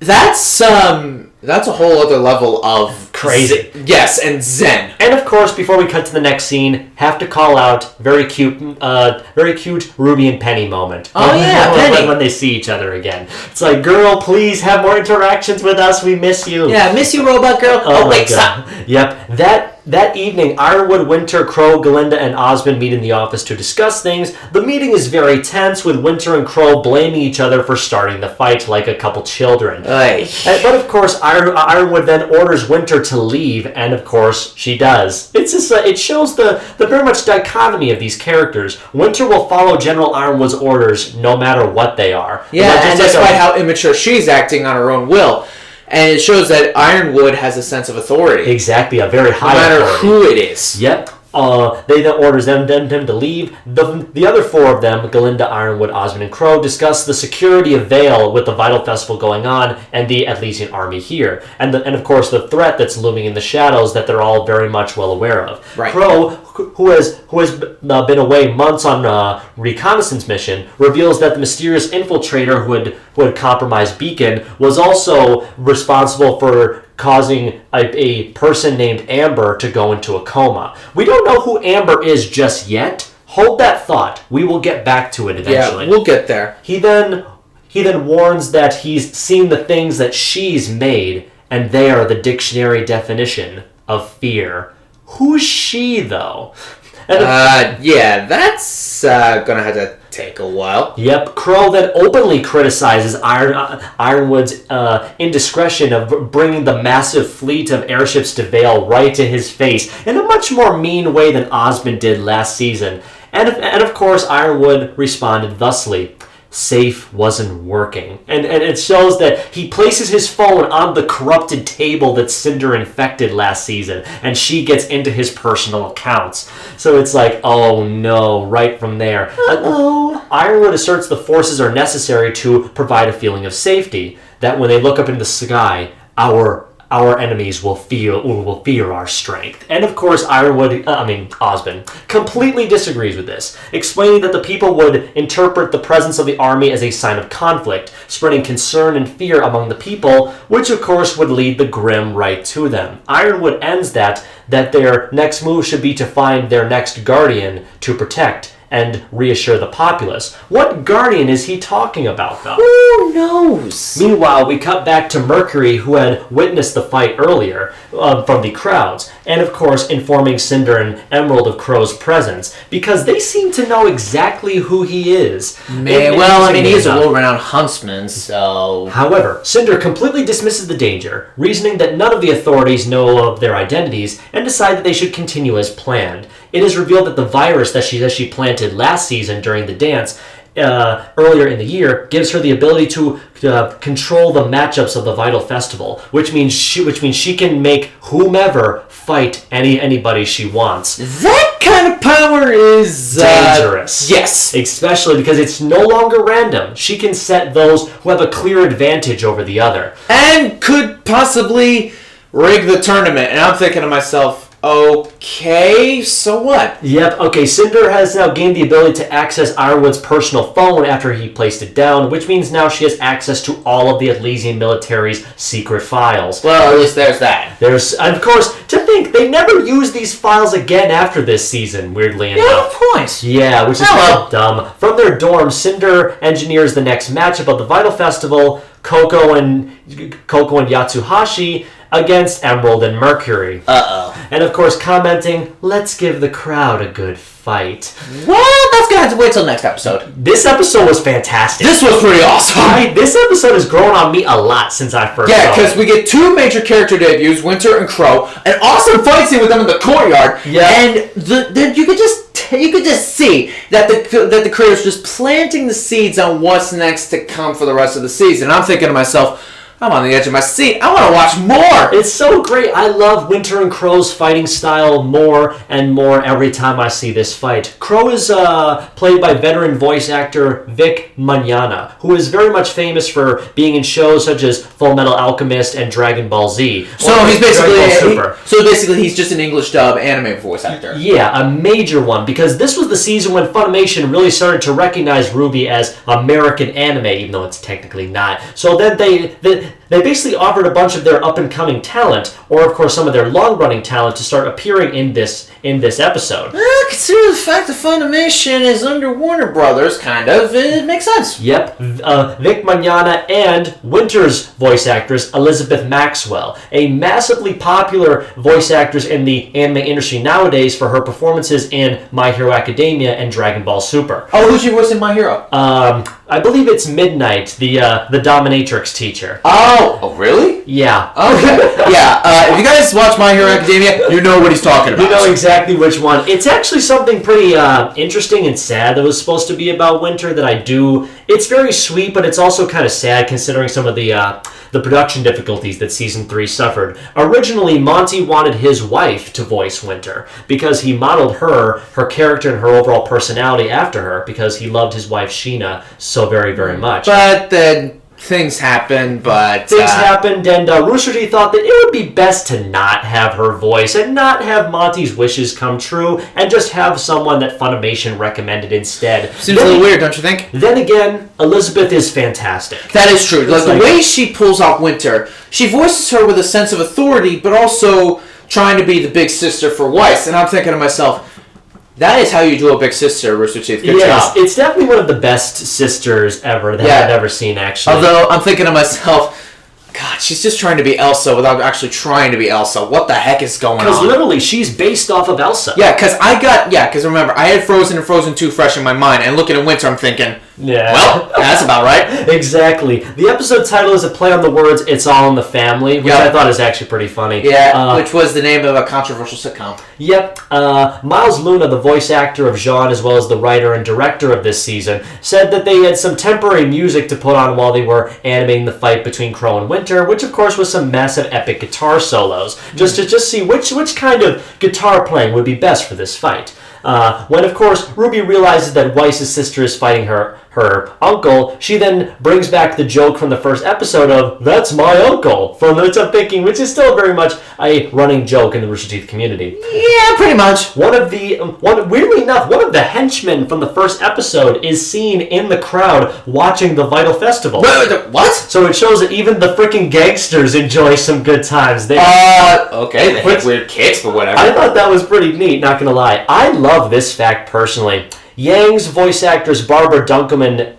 that's a whole other level of Crazy. Yes, and zen. And of course, before we cut to the next scene, have to call out very cute RWBY and Penny moment. Oh, yeah, Penny. When they see each other again, it's like, girl, please have more interactions with us. We miss you. Yeah, miss you, robot girl. Oh, wait, my God. Yep. That evening, Ironwood, Winter, Crow, Galinda, and Osmond meet in the office to discuss things. The meeting is very tense, with Winter and Crow blaming each other for starting the fight like a couple children. But of course, Ironwood then orders Winter to leave, and of course, she does. It's just it shows the very much dichotomy of these characters. Winter will follow General Ironwood's orders no matter what they are. Yeah, and despite how immature she's acting on her own will. And it shows that Ironwood has a sense of authority. Exactly, a very high no matter authority. who it is. Yep. They then orders them to leave. The other four of them, Galinda, Ironwood, Osmond, and Crow, discuss the security of Vytal with the Vytal Festival going on and the Atlesian army here. And of course the threat that's looming in the shadows that they're all very much well aware of. Right. Crow, who has been away months on a reconnaissance mission, reveals that the mysterious infiltrator who had compromised Beacon was also responsible for causing a person named Amber to go into a coma. We don't know who Amber is just yet. Hold that thought. We will get back to it eventually. Yeah, we'll get there. He then warns that he's seen the things that she's made, and they are the dictionary definition of fear. Who's she, though? Yeah, that's gonna have to take a while. Yep, Crow then openly criticizes Ironwood's indiscretion of bringing the massive fleet of airships to Vytal right to his face in a much more mean way than Osmond did last season. And of course, Ironwood responded thusly. Safe wasn't working. And it shows that he places his phone on the corrupted table that Cinder infected last season, and she gets into his personal accounts. So it's like, oh no, right from there. Ironwood asserts the forces are necessary to provide a feeling of safety, that when they look up into the sky, our enemies will fear our strength. And of course, Osmond completely disagrees with this, explaining that the people would interpret the presence of the army as a sign of conflict, spreading concern and fear among the people, which of course would lead the Grimm right to them. Ironwood ends that their next move should be to find their next guardian to protect, and reassure the populace. What Guardian is he talking about, though? Who knows? Meanwhile, we cut back to Mercury, who had witnessed the fight earlier from the crowds, and of course informing Cinder and Emerald of Crow's presence, because they seem to know exactly who he is. Man, well, I mean, he's a world-renowned huntsman, so... However, Cinder completely dismisses the danger, reasoning that none of the authorities know of their identities, and decide that they should continue as planned. It is revealed that the virus that she planted last season during the dance earlier in the year gives her the ability to control the matchups of the Vytal Festival, which means she can make whomever fight anybody she wants. That kind of power is dangerous. Yes, especially because it's no longer random. She can set those who have a clear advantage over the other, and could possibly rig the tournament. And I'm thinking to myself, okay, so what? Yep, okay, Cinder has now gained the ability to access Ironwood's personal phone after he placed it down, which means now she has access to all of the Elysian military's secret files. Well, at least there's that. There's, of course, to think, they never use these files again after this season, weirdly enough. Yeah, good point. Yeah, which is kind of dumb. From their dorm, Cinder engineers the next matchup of the Vytal Festival, Coco and Yatsuhashi, against Emerald and Mercury. And of course commenting, let's give the crowd a good fight. Well, that's gonna have to wait till next episode. This episode was fantastic. This was pretty awesome. This episode has grown on me a lot since I first saw it. Yeah, because we get two major character debuts, Winter and Crow, an awesome fight scene with them in the courtyard, and you could just see that the creators just planting the seeds on what's next to come for the rest of the season. I'm thinking to myself, I'm on the edge of my seat. I want to watch more. It's so great. I love Winter and Crow's fighting style more and more every time I see this fight. Crow is played by veteran voice actor Vic Mignogna, who is very much famous for being in shows such as Full Metal Alchemist and Dragon Ball Z. So he's basically he's just an English dub anime voice actor. Yeah, a major one, because this was the season when Funimation really started to recognize RWBY as American anime, even though it's technically not. So then they basically offered a bunch of their up-and-coming talent, or of course some of their long-running talent, to start appearing in this episode. Consider the fact that Funimation is under Warner Brothers, kind of, it makes sense. Yep, Vic Mignogna and Winter's voice actress, Elizabeth Maxwell, a massively popular voice actress in the anime industry nowadays for her performances in My Hero Academia and Dragon Ball Super. Oh, who's your voice in My Hero? I believe it's Midnight, the dominatrix teacher. Oh, really? Yeah. Okay. Yeah. If you guys watch My Hero Academia, you know what he's talking about. You know exactly which one. It's actually something pretty interesting and sad that was supposed to be about Winter that I do. It's very sweet, but it's also kind of sad considering some of the production difficulties that Season 3 suffered. Originally, Monty wanted his wife to voice Winter because he modeled her character and her overall personality after her because he loved his wife Sheena so very, very much. But then things happened, and Rooster Teeth thought that it would be best to not have her voice and not have Monty's wishes come true and just have someone that Funimation recommended instead. Seems a little weird, don't you think? Then again, Elizabeth is fantastic. That is true. Like the way she pulls out Winter, she voices her with a sense of authority, but also trying to be the big sister for Weiss. And I'm thinking to myself, that is how you do a big sister, Rooster Teeth. Good job. It's definitely one of the best sisters ever that I've ever seen, actually. Although, I'm thinking to myself, God, she's just trying to be Elsa without actually trying to be Elsa. What the heck is going on? Because literally, she's based off of Elsa. Yeah, because remember, I had Frozen and Frozen 2 fresh in my mind, and looking at Winter, I'm thinking, well, that's about right. Exactly. The episode title is a play on the words "It's All in the Family," which I thought is actually pretty funny. Yeah, which was the name of a controversial sitcom. Yep. Miles Luna, the voice actor of Jean, as well as the writer and director of this season, said that they had some temporary music to put on while they were animating the fight between Crow and Winter, which of course was some massive epic guitar solos, just to see which kind of guitar playing would be best for this fight. When, of course, RWBY realizes that Weiss's sister is fighting her uncle, she then brings back the joke from the first episode of, "That's my uncle," from which I'm thinking, which is still very much a running joke in the Rooster Teeth community. Yeah, pretty much. Weirdly enough, one of the henchmen from the first episode is seen in the crowd watching the Vytal Festival. What? So it shows that even the freaking gangsters enjoy some good times there. Okay, they have weird kicks, but whatever. I thought that was pretty neat, not gonna lie. I love this fact personally. Yang's voice actress Barbara Dunkelman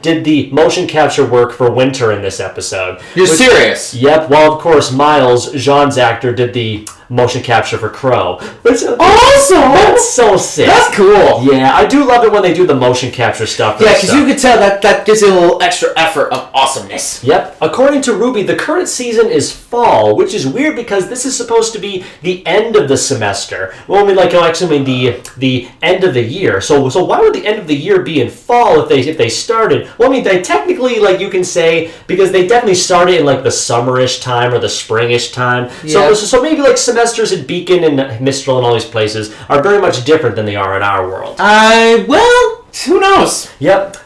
did the motion capture work for Winter in this episode. You're serious? Yep. While of course Miles, Jean's actor, did the motion capture for Crow. Awesome! That's so sick. That's cool. Yeah, I do love it when they do the motion capture stuff. Yeah, because you can tell that gives it a little extra effort of awesomeness. Yep. According to RWBY, the current season is fall, which is weird because this is supposed to be the end of the semester. Well, I mean, the end of the year. So why would the end of the year be in fall if they started? Well, I mean, they technically, you can say, because they definitely started in the summerish time or the springish time. Yeah. So maybe semesters at Beacon and Mistral and all these places are very much different than they are in our world. Well, who knows? Yep.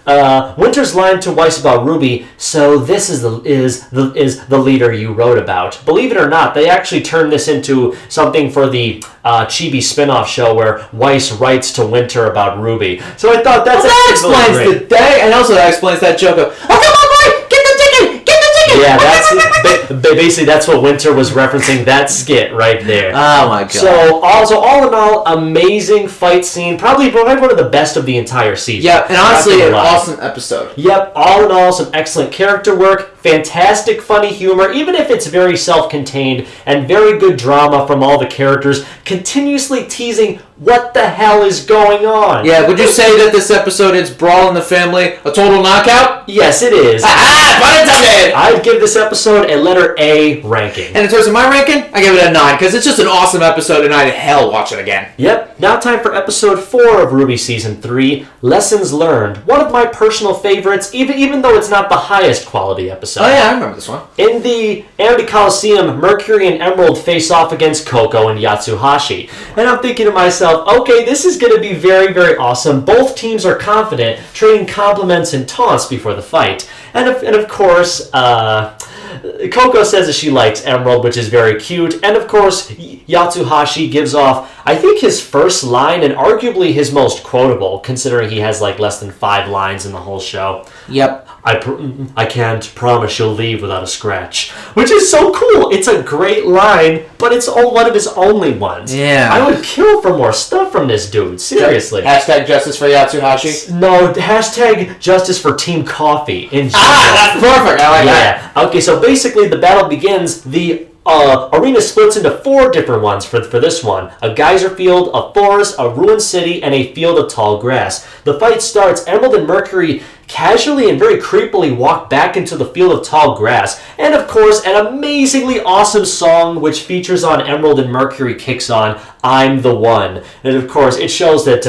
Winter's line to Weiss about RWBY. So this is the leader you wrote about. Believe it or not, they actually turned this into something for the Chibi spin-off show where Weiss writes to Winter about RWBY. So I thought that explains really the day, and also that explains that joke of, "Oh, come on, boy, get the ticket, get the ticket." Yeah, basically that's what Winter was referencing. That skit right there. Oh my god. So all in all, amazing fight scene. Probably one of the best of the entire season. Yeah, and honestly, an awesome episode. Yep, all in all, some excellent character work, fantastic funny humor, even if it's very self-contained, and very good drama from all the characters, continuously teasing what the hell is going on. Yeah, would you say that this episode is Brawl in the Family a total knockout? Yes, it is. I'd give this episode a letter A ranking. And in terms of my ranking, I give it a 9, because it's just an awesome episode, and I'd hell watch it again. Yep, now time for episode 4 of RWBY Season 3, Lessons Learned. One of my personal favorites, even though it's not the highest quality episode. Oh yeah, I remember this one. In the Amity Coliseum, Mercury and Emerald face off against Coco and Yatsuhashi. And I'm thinking to myself, okay, this is going to be very, very awesome. Both teams are confident, trading compliments and taunts before the fight. And of course, Coco says that she likes Emerald, which is very cute. And of course, Yatsuhashi gives off, I think, his first line and arguably his most quotable, considering he has less than 5 lines in the whole show. Yep. I can't promise you'll leave without a scratch. Which is so cool. It's a great line, but it's one of his only ones. Yeah. I would kill for more stuff from this dude. Seriously. Hashtag justice for Yatsuhashi. No, hashtag justice for Team Coffee in general. That's perfect. I like that. Okay, so basically the battle begins. The arena splits into 4 different ones for this one. A geyser field, a forest, a ruined city, and a field of tall grass. The fight starts. Emerald and Mercury casually and very creepily walk back into the field of tall grass. And of course, an amazingly awesome song which features on Emerald and Mercury kicks on, I'm the One. And of course, it shows that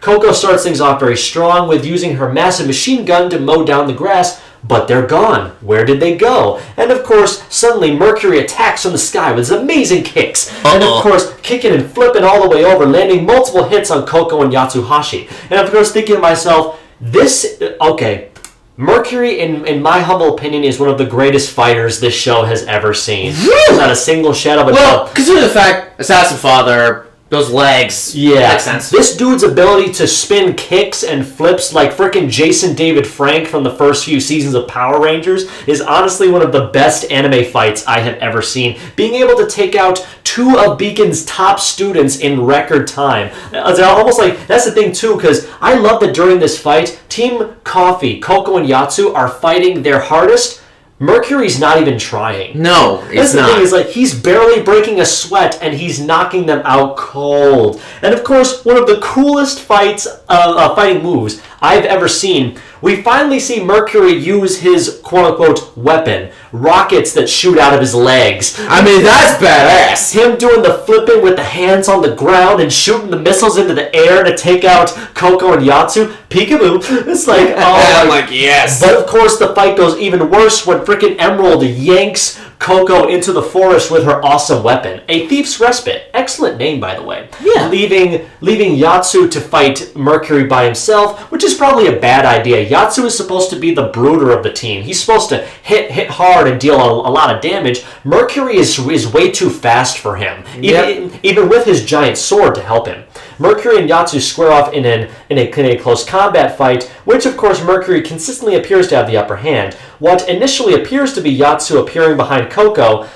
Coco starts things off very strong with using her massive machine gun to mow down the grass, but they're gone. Where did they go? And of course, suddenly Mercury attacks from the sky with his amazing kicks. And of course, kicking and flipping all the way over, landing multiple hits on Coco and Yatsuhashi. And of course, thinking to myself, Mercury, in my humble opinion, is one of the greatest fighters this show has ever seen. Really? Not a single shadow of a Well, doubt. consider the fact, Assassin Father, those legs. Yeah, Makes sense. This dude's ability to spin kicks and flips like frickin' Jason David Frank from the first few seasons of Power Rangers is honestly one of the best anime fights I have ever seen. Being able to take out 2 of Beacon's top students in record time. It's almost like, that's the thing too, because I love that during this fight, Team Coffee, Coco and Yatsu are fighting their hardest. Mercury's not even trying. No, it's not. That's the thing, is he's barely breaking a sweat and he's knocking them out cold. And of course, one of the coolest fighting moves I've ever seen. We finally see Mercury use his quote-unquote weapon, rockets that shoot out of his legs. I mean, that's badass. Him doing the flipping with the hands on the ground and shooting the missiles into the air to take out Coco and Yatsu. Peekaboo. It's like, oh I'm like, yes. But of course, the fight goes even worse when frickin' Emerald yanks Coco into the forest with her awesome weapon. A Thief's Respite. Excellent name, by the way. Yeah. Leaving Yatsu to fight Mercury by himself, which is probably a bad idea. Yatsu is supposed to be the brooder of the team. He's supposed to hit hard and deal a lot of damage. Mercury is way too fast for him, even with his giant sword to help him. Mercury and Yatsu square off in a close combat fight, which of course Mercury consistently appears to have the upper hand. What initially appears to be Yatsu appearing behind Coco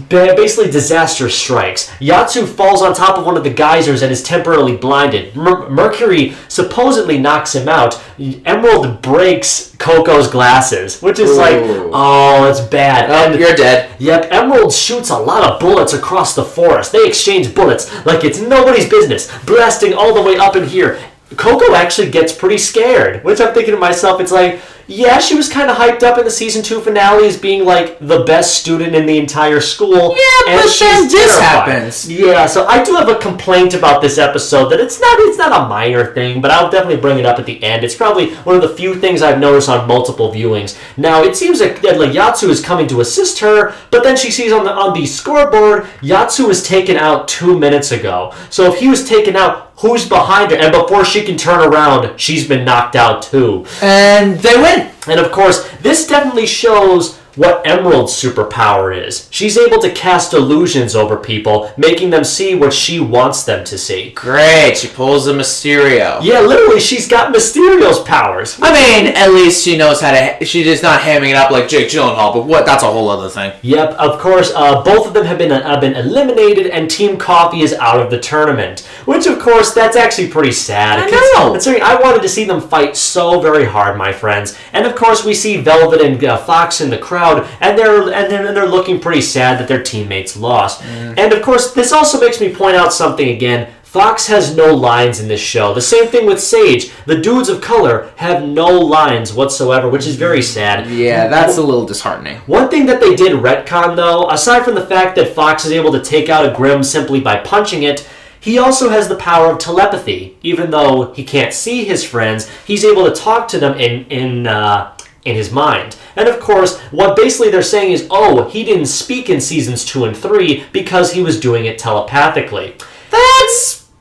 basically disaster strikes. Yatsu falls on top of one of the geysers and is temporarily blinded. Mercury supposedly knocks him out. Emerald breaks Coco's glasses, which is it's bad. And you're dead. Yep, Emerald shoots a lot of bullets across the forest. They exchange bullets like it's nobody's business, blasting all the way up in here. Coco actually gets pretty scared, which I'm thinking to myself, it's like, yeah, she was kind of hyped up in the season 2 finale as being like the best student in the entire school. Yeah, but then this happens. Yeah, so I do have a complaint about this episode that it's not a minor thing, but I'll definitely bring it up at the end. It's probably one of the few things I've noticed on multiple viewings. Now, it seems like Yatsu is coming to assist her, but then she sees on the scoreboard, Yatsu was taken out 2 minutes ago. So if he was taken out, who's behind her? And before she can turn around, she's been knocked out too. And they win. And of course, this definitely shows what Emerald's superpower is. She's able to cast illusions over people, making them see what she wants them to see. Great, she pulls a Mysterio. Yeah, literally, she's got Mysterio's powers. I mean, at least she knows how to... She's just not hamming it up like Jake Gyllenhaal, but that's a whole other thing. Yep, of course, both of them have been eliminated, and Team Coffee is out of the tournament. Which, of course, that's actually pretty sad. I know! Considering I wanted to see them fight so very hard, my friends. And, of course, we see Velvet and Fox in the crowd, and they're looking pretty sad that their teammates lost. And of course, this also makes me point out something again. Fox has no lines in this show. The same thing with Sage. The dudes of color have no lines whatsoever, which is very sad. Yeah, that's a little disheartening. One thing that they did retcon, though, aside from the fact that Fox is able to take out a Grimm simply by punching it, he also has the power of telepathy. Even though he can't see his friends, he's able to talk to them in his mind. And of course, what basically they're saying is, oh, he didn't speak in seasons 2 and 3 because he was doing it telepathically.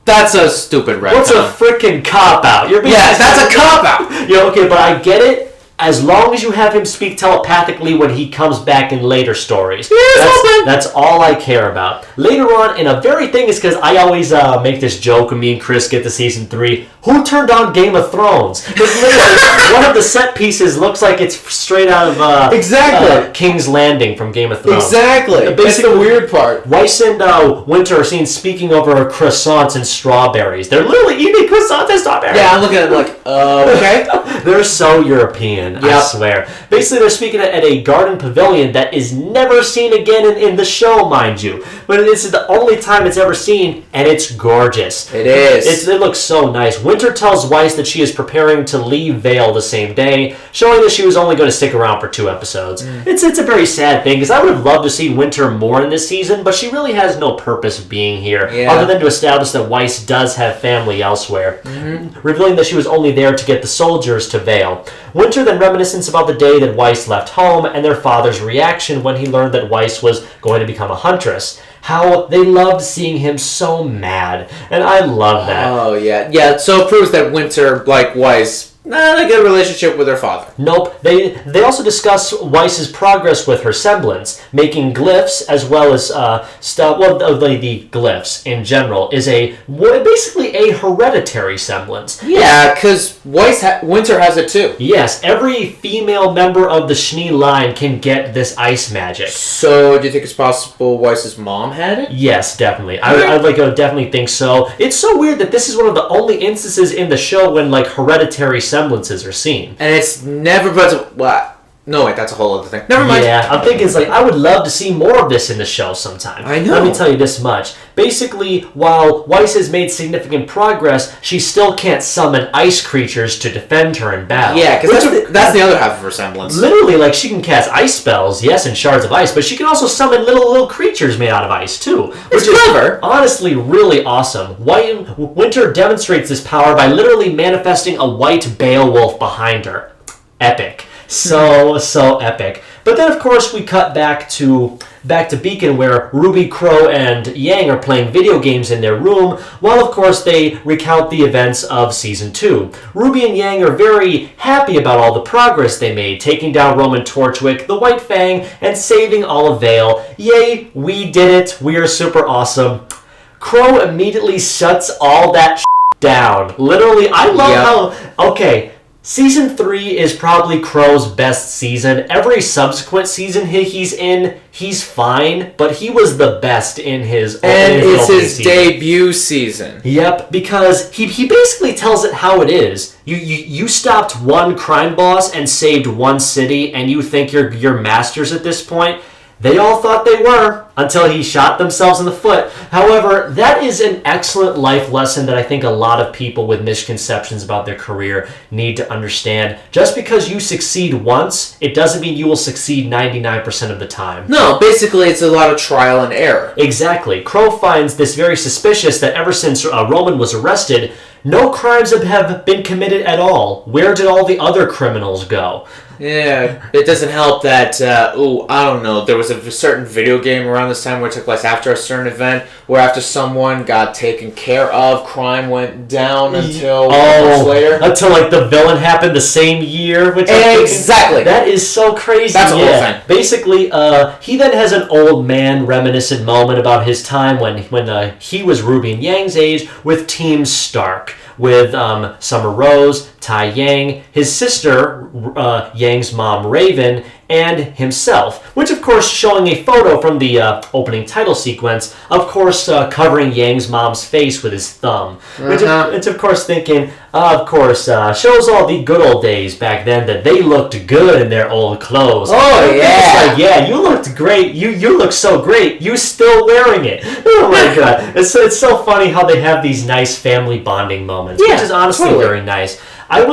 That's a stupid retcon. What's a freaking cop-out? That's a cop-out! Okay, but I get it. As long as you have him speak telepathically when he comes back in later stories. That's all I care about. Later on, in a very thing is because I always make this joke when me and Chris get to season 3. Who turned on Game of Thrones? Because literally, one of the set pieces looks like it's straight out of King's Landing from Game of Thrones. Exactly. That's the weird part. Weiss and Winter are seen speaking over croissants and strawberries. They're literally eating croissants and strawberries. Yeah, I'm looking at it like, okay. They're so European. Yep. I swear. Basically, they're speaking at a garden pavilion that is never seen again in the show, mind you. But this is the only time it's ever seen, and it's gorgeous. It is. It looks so nice. Winter tells Weiss that she is preparing to leave Vale the same day, showing that she was only going to stick around for 2 episodes. It's a very sad thing, because I would have loved to see Winter more in this season, but she really has no purpose of being here, other than to establish that Weiss does have family elsewhere, revealing that she was only there to get the soldiers to Vale. Winter then reminiscence about the day that Weiss left home and their father's reaction when he learned that Weiss was going to become a huntress. How they loved seeing him so mad. And I love that. Oh, yeah. Yeah, so it proves that Winter, like Weiss, not a good relationship with her father. Nope. They also discuss Weiss's progress with her semblance, making glyphs as well as stuff. Well, the glyphs in general is basically a hereditary semblance. Yeah, because Winter has it too. Yes, every female member of the Schnee line can get this ice magic. So, do you think it's possible Weiss's mom had it? Yes, definitely. I'd definitely think so. It's so weird that this is one of the only instances in the show when hereditary semblances are seen. And it's never but what? No, wait, that's a whole other thing. Never mind. Yeah, I'm thinking I would love to see more of this in the show sometime. I know. Let me tell you this much. Basically, while Weiss has made significant progress, she still can't summon ice creatures to defend her in battle. Yeah, because that's the other half of her semblance. Literally, she can cast ice spells, yes, and shards of ice, but she can also summon little creatures made out of ice, too. Which is clever. Honestly really awesome. Winter demonstrates this power by literally manifesting a white Beowulf behind her. Epic. So epic. But then, of course, we cut back to Beacon, where RWBY, Crow, and Yang are playing video games in their room, while, of course, they recount the events of Season 2. RWBY and Yang are very happy about all the progress they made, taking down Roman Torchwick, the White Fang, and saving all of Vale. Yay, we did it. We are super awesome. Crow immediately shuts all that down. Literally, I love how... Okay, Season 3 is probably Crow's best season. Every subsequent season he's in, he's fine, but he was the best in his And it's his season. debut season. Yep, because he basically tells it how it is. You stopped one crime boss and saved one city, and you think you're masters at this point. They all thought they were, until he shot themselves in the foot. However, that is an excellent life lesson that I think a lot of people with misconceptions about their career need to understand. Just because you succeed once, it doesn't mean you will succeed 99% of the time. No, basically it's a lot of trial and error. Exactly. Crow finds this very suspicious that ever since Roman was arrested, no crimes have been committed at all. Where did all the other criminals go? Yeah, it doesn't help that, I don't know, there was a certain video game around this time where it took place after a certain event, where after someone got taken care of, crime went down until months later. Until, like, the villain happened the same year. Which Exactly. That is so crazy. That's the whole thing. Basically, he then has an old man reminiscent moment about his time when he was Ruby and Yang's age with Team Stark. With Summer Rose, Tai Yang, his sister, Yang's mom Raven, and himself, which of course showing a photo from the opening title sequence, of course covering Yang's mom's face with his thumb, which it's of course thinking, shows all the good old days back then that they looked good in their old clothes. Oh yeah, it's like, yeah, you looked great, you look so great, you still wearing it. Oh my god, it's so funny how they have these nice family bonding moments, which is honestly very nice. I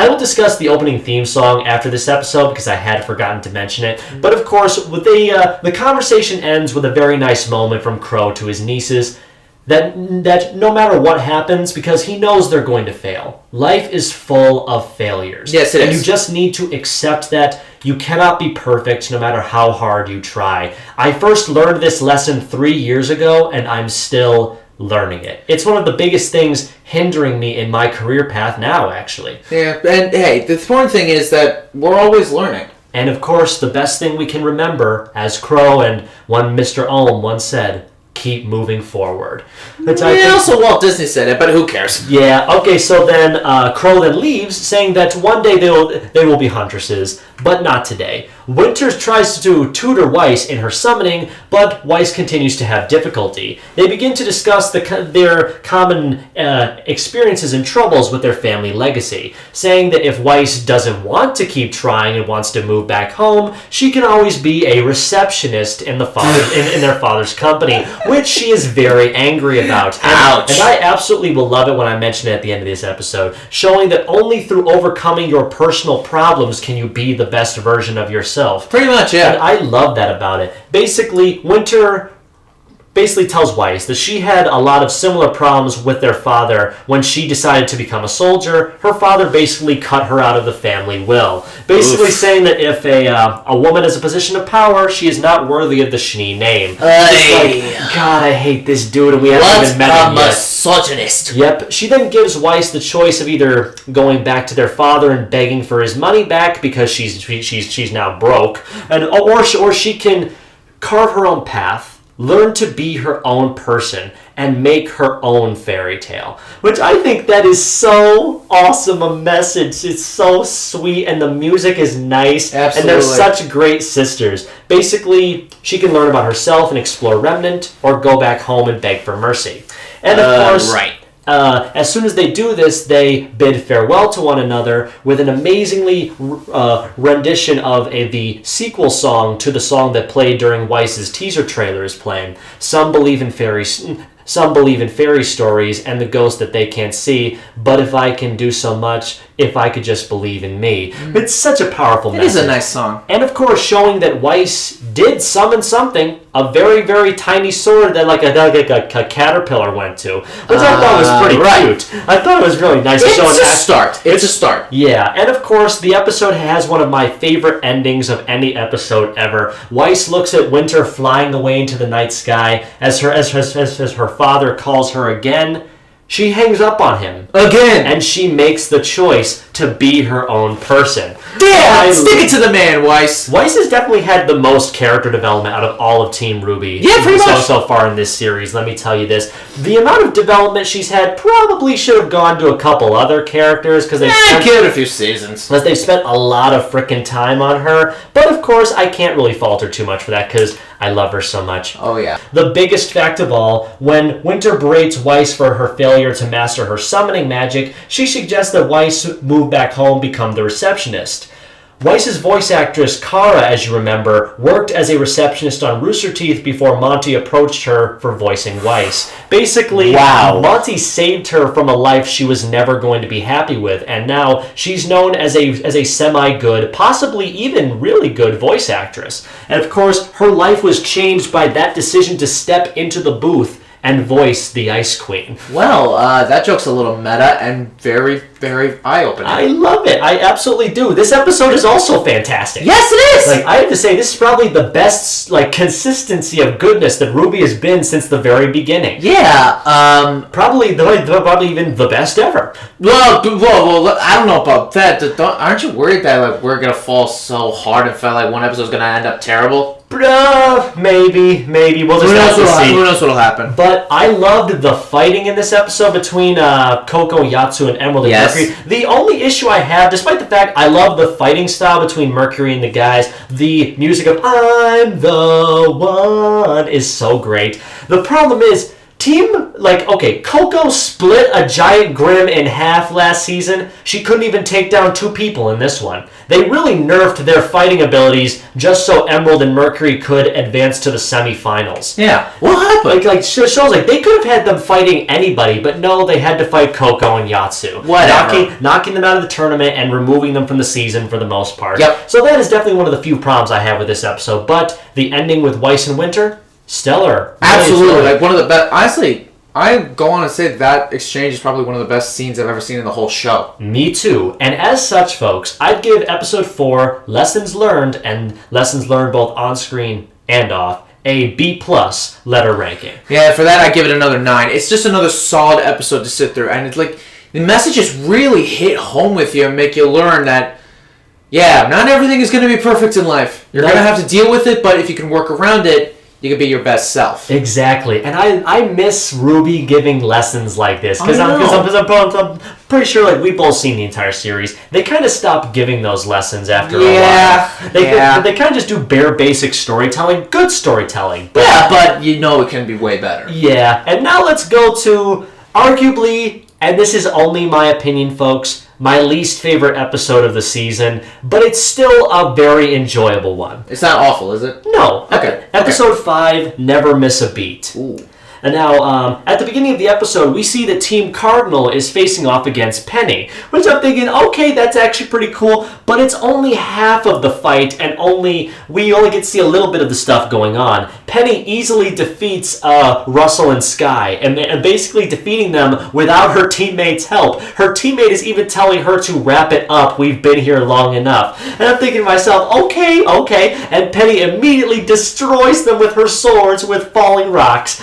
will discuss the opening theme song after this episode because I had forgotten to mention it. But of course, the conversation ends with a very nice moment from Crow to his nieces that no matter what happens, because he knows they're going to fail. Life is full of failures. Yes, it is. And you just need to accept that you cannot be perfect no matter how hard you try. I first learned this lesson 3 years ago, and I'm still learning it. It's one of the biggest things hindering me in my career path now, actually. Yeah, and hey, the important thing is that we're always learning. And of course, the best thing we can remember, as Crow and one Mr. Ohm once said, keep moving forward. Which I think, also Walt Disney said it, but who cares? Yeah, okay, so then Crow then leaves, saying that one day they will be huntresses, but not today. Winters tries to tutor Weiss in her summoning, but Weiss continues to have difficulty. They begin to discuss their common experiences and troubles with their family legacy, saying that if Weiss doesn't want to keep trying and wants to move back home, she can always be a receptionist in their father's company, which she is very angry about. Ouch. And I absolutely will love it when I mention it at the end of this episode, showing that only through overcoming your personal problems can you be the best version of yourself. Pretty much, yeah. And I love that about it. Basically, Winter tells Weiss that she had a lot of similar problems with their father when she decided to become a soldier. Her father basically cut her out of the family will. Basically saying that if a woman has a position of power, she is not worthy of the Schnee name. Just like, God, I hate this dude, and we haven't even met him yet. Misogynist. Yep. She then gives Weiss the choice of either going back to their father and begging for his money back because she's now broke, or she can carve her own path, learn to be her own person, and make her own fairy tale. Which I think that is so awesome a message. It's so sweet, and the music is nice. Absolutely. And they're such great sisters. Basically, she can learn about herself and explore Remnant, or go back home and beg for mercy. And of course, as soon as they do this, they bid farewell to one another with an amazingly rendition of the sequel song to the song that played during Weiss's teaser trailer is playing. Some believe in fairy stories and the ghost that they can't see, but if I can do so much, if I could just believe in me. It's such a powerful message. It is a nice song. And of course, showing that Weiss did summon something, a very, very tiny sword that like a caterpillar went to, which I thought was pretty cute. I thought it was really nice. It's a start. Yeah, and of course, the episode has one of my favorite endings of any episode ever. Weiss looks at Winter flying away into the night sky as her father calls her again, she hangs up on him. Again. And she makes the choice to be her own person. Damn! Stick it to the man, Weiss. Weiss has definitely had the most character development out of all of Team RWBY. Yeah, pretty much. So far in this series, let me tell you this. The amount of development she's had probably should have gone to a couple other characters, because they've give it a few seasons. they've spent a lot of frickin' time on her. But of course, I can't really fault her too much for that, because I love her so much. Oh, yeah. The biggest fact of all, when Winter berates Weiss for her failure to master her summoning magic, she suggests that Weiss move back home, become the receptionist. Weiss's voice actress, Kara, as you remember, worked as a receptionist on Rooster Teeth before Monty approached her for voicing Weiss. Basically, wow. Monty saved her from a life she was never going to be happy with, and now she's known as a semi-good, possibly even really good voice actress. And of course, her life was changed by that decision to step into the booth and voice the Ice Queen. Well, that joke's a little meta and very, very eye-opening. I love it. I absolutely do. This episode is also fantastic. Yes, it is! Like, I have to say, this is probably the best consistency of goodness that RWBY has been since the very beginning. Yeah, Probably even the best ever. Well, I don't know about that. Aren't you worried that we're gonna fall so hard and feel like one episode's gonna end up terrible? Maybe. We'll just have to see. Who knows what'll happen? But I loved the fighting in this episode between Coco, Yatsu, and Emerald and Mercury. The only issue I have, despite the fact I love the fighting style between Mercury and the guys, the music of I'm the One is so great. The problem is, Coco split a giant Grim in half last season. She couldn't even take down 2 people in this one. They really nerfed their fighting abilities just so Emerald and Mercury could advance to the semifinals. Yeah. What happened? Shows like they could have had them fighting anybody, but no, they had to fight Coco and Yatsu. Whatever. Knocking them out of the tournament and removing them from the season for the most part. Yep. So that is definitely one of the few problems I have with this episode. But the ending with Weiss and Winter, stellar. Absolutely. Like one of the best. Honestly, I go on and say that exchange is probably one of the best scenes I've ever seen in the whole show. Me too. And as such, folks, I'd give episode 4, Lessons Learned, and Lessons Learned both on screen and off, a B+ letter ranking. Yeah, for that I give it another 9. It's just another solid episode to sit through, and it's like the messages really hit home with you and make you learn that, yeah, not everything is going to be perfect in life. You're going to have to deal with it, but if you can work around it, you can be your best self. Exactly. And I miss RWBY giving lessons like this. Because I'm pretty sure we both seen the entire series. They kind of stopped giving those lessons after a while. They kind of just do bare basic storytelling. Good storytelling. But you know it can be way better. Yeah. And now let's go to arguably, and this is only my opinion, folks, my least favorite episode of the season, but it's still a very enjoyable one. It's not awful, is it? No. Okay. Episode 5, Never Miss a Beat. Ooh. And now, at the beginning of the episode, we see that Team Cardinal is facing off against Penny, which I'm thinking, okay, that's actually pretty cool, but it's only half of the fight, and we only get to see a little bit of the stuff going on. Penny easily defeats Russell and Sky, and basically defeating them without her teammate's help. Her teammate is even telling her to wrap it up, we've been here long enough. And I'm thinking to myself, okay, and Penny immediately destroys them with her swords with falling rocks.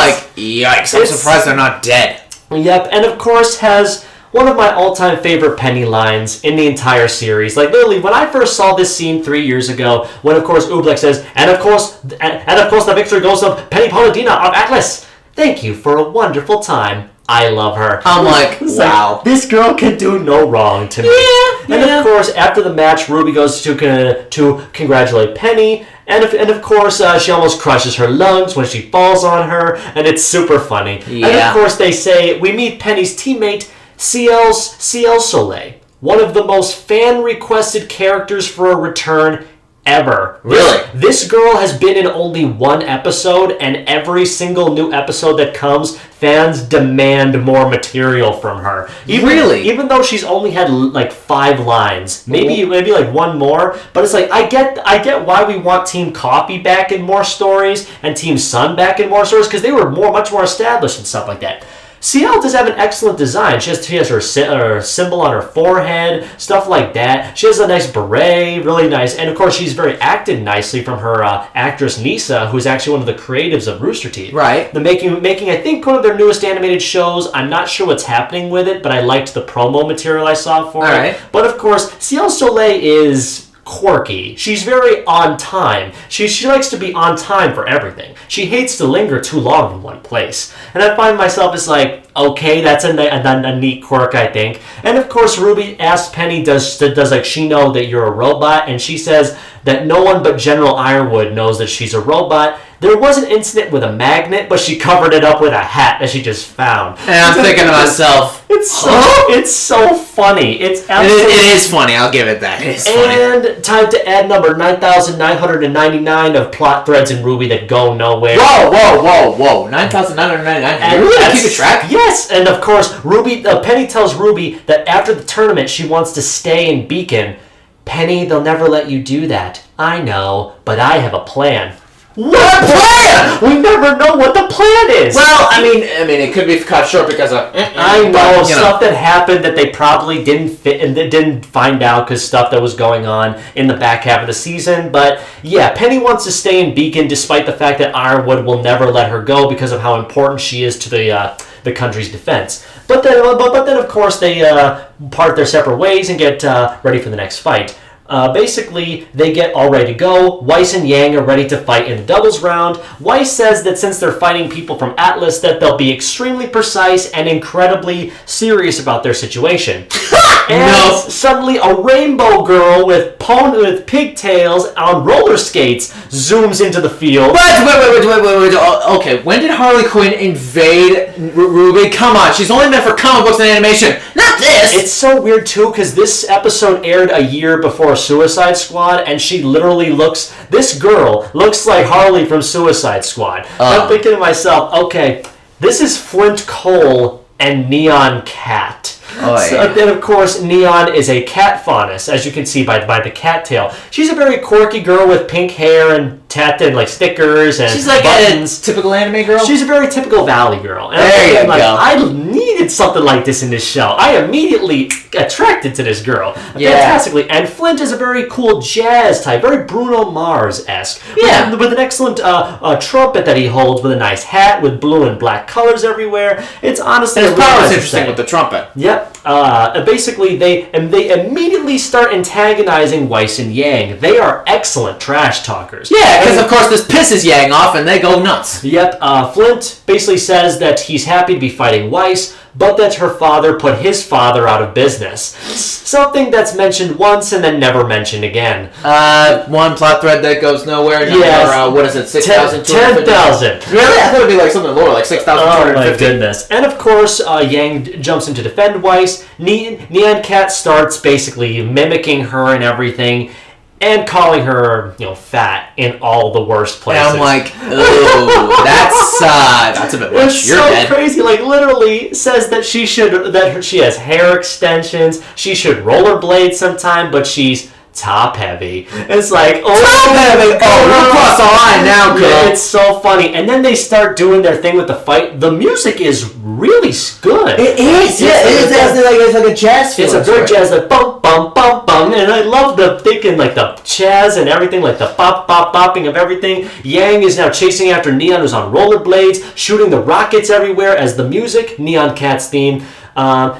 Yikes, I'm surprised they're not dead. Yep, and of course has one of my all-time favorite Penny lines in the entire series. Literally, when I first saw this scene 3 years ago, when of course Oobleck says, and of course the victory goes to Penny Palladina of Atlas. Thank you for a wonderful time. I love her. I'm wow. This girl can do no wrong to me. Yeah. And of course, after the match, RWBY goes to congratulate Penny. And of course, she almost crushes her lungs when she falls on her, and it's super funny. Yeah. And of course, they say, we meet Penny's teammate, Ciel Soleil, one of the most fan-requested characters for a return ever. Really? This girl has been in only one episode, and every single new episode that comes, fans demand more material from her. Even though she's only had 5 lines, maybe one more, but it's I get why we want Team Coffee back in more stories and Team Sun back in more stories, because they were much more established and stuff like that. CL does have an excellent design. She has her symbol on her forehead, stuff like that. She has a nice beret, really nice. And of course, she's very acted nicely from her actress Nisa, who's actually one of the creatives of Rooster Teeth. Right. The making, I think, one of their newest animated shows. I'm not sure what's happening with it, but I liked the promo material I saw for it. Right. But of course, CL Soleil is quirky. She's very on time. She likes to be on time for everything. She hates to linger too long in one place. And I find myself as like, okay, that's a neat quirk, I think. And of course, Ruby asks Penny, does like she know that you're a robot? And she says that no one but General Ironwood knows that she's a robot. There was an incident with a magnet, but she covered it up with a hat that she just found. And I'm thinking to myself, it's so funny. It's absolutely... It is funny. I'll give it that. It is funny. And time to add number 9,999 of plot threads in RWBY that go nowhere. Whoa. 9,999. You really keep a track? Yes, and of course, Penny tells RWBY that after the tournament, she wants to stay in Beacon. Penny, they'll never let you do that. I know, but I have a plan. What plan? We never know what the plan is. Well, I mean, it could be cut short because of I know stuff that happened that they probably didn't fit and they didn't find out because stuff that was going on in the back half of the season. But yeah, Penny wants to stay in Beacon despite the fact that Ironwood will never let her go because of how important she is to the country's defense. But then, of course, they part their separate ways and get ready for the next fight. Basically, they get all ready to go. Weiss and Yang are ready to fight in the doubles round. Weiss says that since they're fighting people from Atlas, that they'll be extremely precise and incredibly serious about their situation. And suddenly, a rainbow girl with pigtails on roller skates zooms into the field. Wait. Okay, when did Harley Quinn invade RWBY? Come on, she's only meant for comic books and animation, not this! It's so weird, too, because this episode aired a year before Suicide Squad, and she literally this girl looks like Harley from Suicide Squad. I'm thinking to myself, okay, this is Flint Cole and Neon Cat. Then, of course, Neon is a cat faunus, as you can see by the cattail. She's a very quirky girl with pink hair and tattooed like stickers and she's like buttons. A typical anime girl? She's a very typical Valley girl. And there you go. I needed something like this in this show. I immediately attracted to this girl. Yeah. Fantastically. And Flint is a very cool jazz type, very Bruno Mars-esque. Yeah. With an excellent trumpet that he holds with a nice hat with blue and black colors everywhere. It's honestly his really power nice is interesting with the trumpet. Yep. Basically, they immediately start antagonizing Weiss and Yang. They are excellent trash talkers. Yeah, because of course this pisses Yang off and they go nuts. Yep. Flint basically says that he's happy to be fighting Weiss, but that her father put his father out of business. Something that's mentioned once and then never mentioned again. One plot thread that goes nowhere. Yes. What is it? 10,000. Really? I thought it'd be like something lower, like 6,250. Oh my goodness. And of course, Yang jumps in to defend Weiss. Neon Cat starts basically mimicking her and everything, and calling her, fat in all the worst places. And I'm like, oh, that's a bit much. It's so crazy. Like, literally says that she has hair extensions. She should rollerblade sometime, but she's top heavy. It's like, top heavy. You crossed the line now, girl. Yeah, it's so funny. And then they start doing their thing with the fight. The music is really good. It is. It's like a jazz feel. It's a very jazz, like bum bum bum bum, and I love the thinking like the jazz and everything, like the bop bop bopping of everything. Yang is now chasing after Neon, who's on rollerblades, shooting the rockets everywhere as the music, Neon Cat's theme.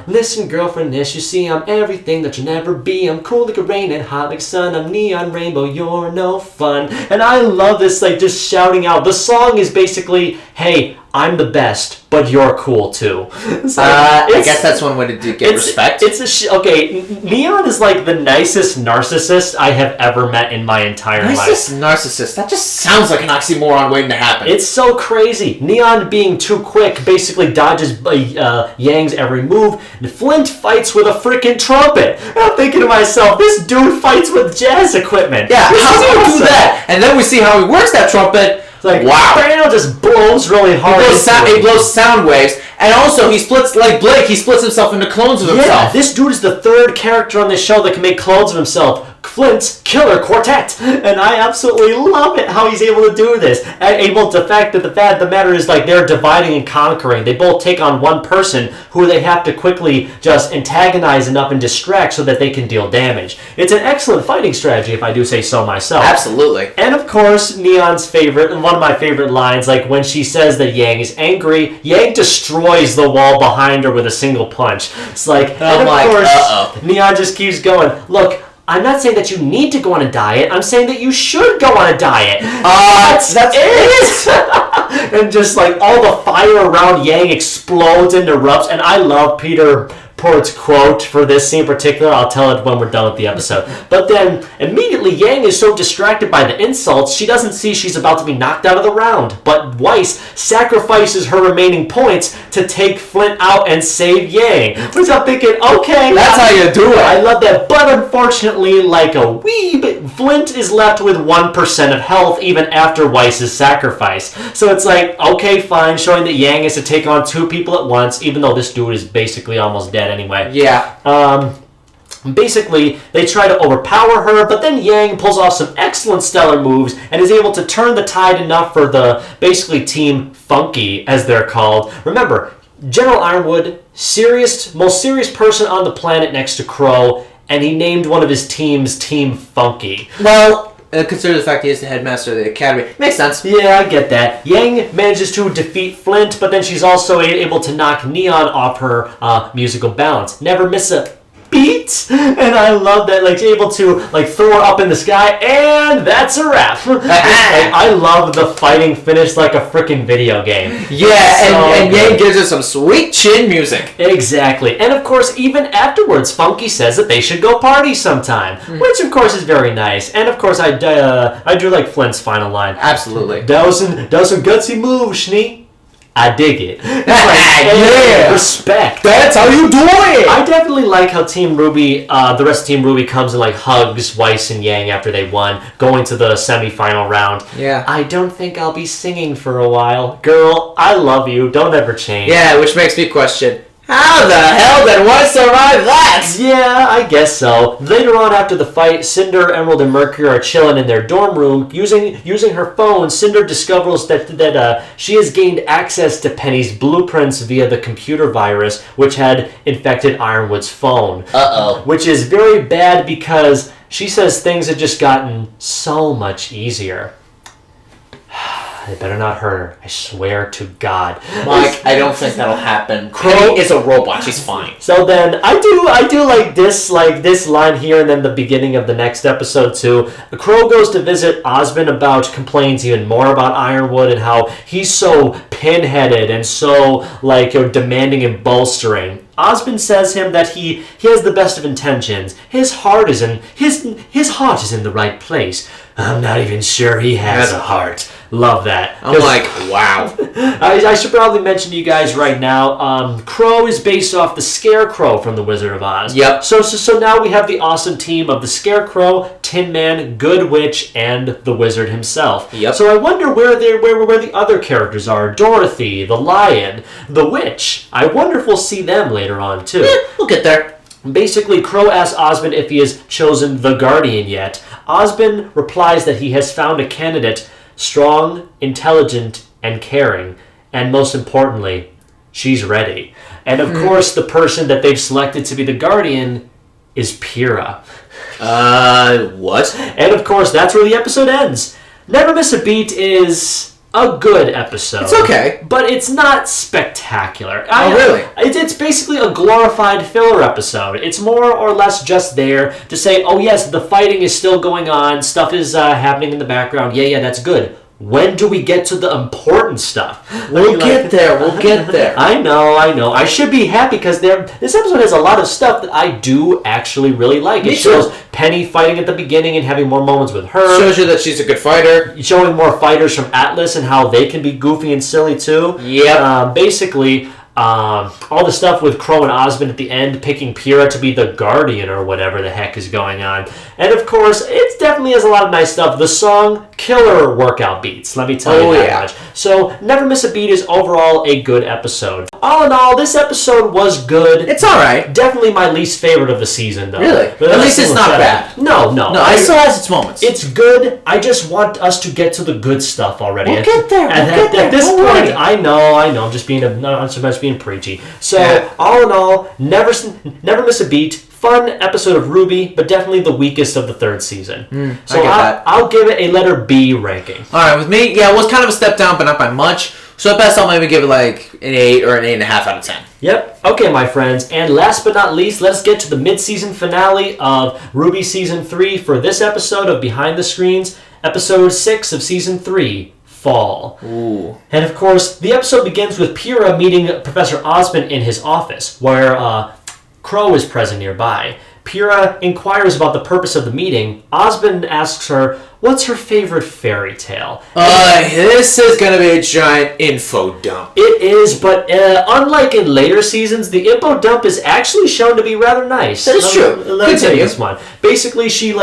Listen, girlfriend, yes, you see, I'm everything that you'll never be. I'm cool like a rain and hot like sun. I'm neon rainbow, you're no fun. And I love this, like, just shouting out. The song is basically, hey, I'm the best, but you're cool too. I guess that's one way to get respect. Okay, Neon is like the nicest narcissist I have ever met in my entire life. Nicest narcissist? That just sounds like an oxymoron waiting to happen. It's so crazy. Neon being too quick basically dodges Yang's every move. Flint fights with a freaking trumpet. And I'm thinking to myself, this dude fights with jazz equipment. Yeah, how do you do that? And then we see how he works that trumpet. It's like, wow. Bam, just blows really hard. He blows sound waves. And also, he splits, like Blake, he splits himself into clones of himself. Yeah, this dude is the third character on this show that can make clones of himself. Flint's Killer Quartet. And I absolutely love it how he's able to do this. The fact that the matter is, like, they're dividing and conquering. They both take on one person who they have to quickly just antagonize enough and distract so that they can deal damage. It's an excellent fighting strategy, if I do say so myself. Absolutely. And of course, Neon's favorite, and one of my favorite lines, like when she says that Yang is angry, Yang destroys the wall behind her with a single punch. It's like, and of course, Neon just keeps going. Look, I'm not saying that you need to go on a diet. I'm saying that you should go on a diet. That's it. And just like all the fire around Yang explodes and erupts. And I love Peter Port's quote for this scene in particular. I'll tell it when we're done with the episode. But then immediately Yang is so distracted by the insults, she doesn't see she's about to be knocked out of the round. But Weiss sacrifices her remaining points to take Flint out and save Yang. Which I'm thinking, okay, that's how you do it. I love that. But unfortunately, like a wee bit, Flint is left with 1% of health even after Weiss's sacrifice. So it's like, okay, fine, showing that Yang has to take on 2 people at once, even though this dude is basically almost dead anyway. Yeah. Basically, they try to overpower her, but then Yang pulls off some excellent stellar moves and is able to turn the tide enough for the, basically, Team Funky, as they're called. Remember, General Ironwood, most serious person on the planet next to Crow, and he named one of his teams Team Funky. Well, consider the fact he is the headmaster of the academy. Makes sense. Yeah, I get that. Yang manages to defeat Flint, but then she's also able to knock Neon off her musical balance. Never miss a beat, and I love that, like, she's able to, like, throw her up in the sky, and that's a wrap. Like, I love the fighting finish like a freaking video game. Yeah, and Yang gives us some sweet chin music. Exactly. And of course, even afterwards, Funky says that they should go party sometime, which of course is very nice. And of course, I do like Flint's final line. Absolutely. That was some gutsy move, Schnee. I dig it. Like, yeah. Respect. That's how you do it. I definitely like how Team RWBY, the rest of Team RWBY comes and like hugs Weiss and Yang after they won, going to the semi-final round. Yeah. I don't think I'll be singing for a while. Girl, I love you. Don't ever change. Yeah, which makes me question, how the hell did Weiss survive that? Yeah, I guess so. Later on after the fight, Cinder, Emerald, and Mercury are chilling in their dorm room. Using her phone, Cinder discovers that she has gained access to Penny's blueprints via the computer virus, which had infected Ironwood's phone. Uh-oh. Which is very bad because she says things have just gotten so much easier. They better not hurt her. I swear to God. Mike, I don't think that'll happen. Penny is a robot. She's fine. So then, I do like this line here, and then the beginning of the next episode too. Crow goes to visit Osmond about, complains even more about Ironwood and how he's so pinheaded and so demanding and bolstering. Osmond says him that he has the best of intentions. His heart is in the right place. I'm not even sure he has a heart. Love that. I'm like, wow. I should probably mention to you guys right now, Crow is based off the Scarecrow from The Wizard of Oz. Yep. So now we have the awesome team of the Scarecrow, Tin Man, Good Witch, and the Wizard himself. Yep. So I wonder where the other characters are. Dorothy, the Lion, the Witch. I wonder if we'll see them later on too. Yeah, we'll get there. Basically, Crow asks Osmond if he has chosen the Guardian yet. Osmond replies that he has found a candidate strong, intelligent, and caring. And most importantly, she's ready. And of course, the person that they've selected to be the Guardian is Pyrrha. What? And of course, that's where the episode ends. Never Miss a Beat is a good episode. It's okay. But it's not spectacular. Really? It's basically a glorified filler episode. It's more or less just there to say, oh yes, the fighting is still going on, stuff is happening in the background, yeah, that's good. When do we get to the important stuff? We'll get there. I know. I should be happy because this episode has a lot of stuff that I do actually really like. Me It shows too. Penny fighting at the beginning and having more moments with her. Shows you that she's a good fighter. Showing more fighters from Atlas and how they can be goofy and silly too. Yep. Basically, All the stuff with Crow and Osmond at the end, picking Pyrrha to be the guardian or whatever the heck is going on. And of course, it definitely has a lot of nice stuff. The song, killer workout beats, let me tell you that much. So, Never Miss a Beat is overall a good episode. All in all, this episode was good. It's alright. Definitely my least favorite of the season, though. Really? But at least it's not bad. No. No, it still has its moments. It's good. I just want us to get to the good stuff already. We'll get there. At this point, I know. I'm just being preachy. So, all in all, never miss a beat. Fun episode of RWBY, but definitely the weakest of the third season. So I'll give it a letter B ranking. All right, with me, it was kind of a step down, but not by much. So at best, I'll maybe give it like an 8 or an 8.5 out of 10. Yep. Okay, my friends. And last but not least, let's get to the mid-season finale of RWBY Season 3 for this episode of Behind the Screens, Episode 6 of Season 3. Fall. Ooh. And of course, the episode begins with Pyrrha meeting Professor Osmond in his office, where Crow is present nearby. Pyrrha inquires about the purpose of the meeting. Osmond asks her, what's her favorite fairy tale? This is going to be a giant info dump. It is, but unlike in later seasons, the info dump is actually shown to be rather nice. That is true. Let me tell you this one. Basically, she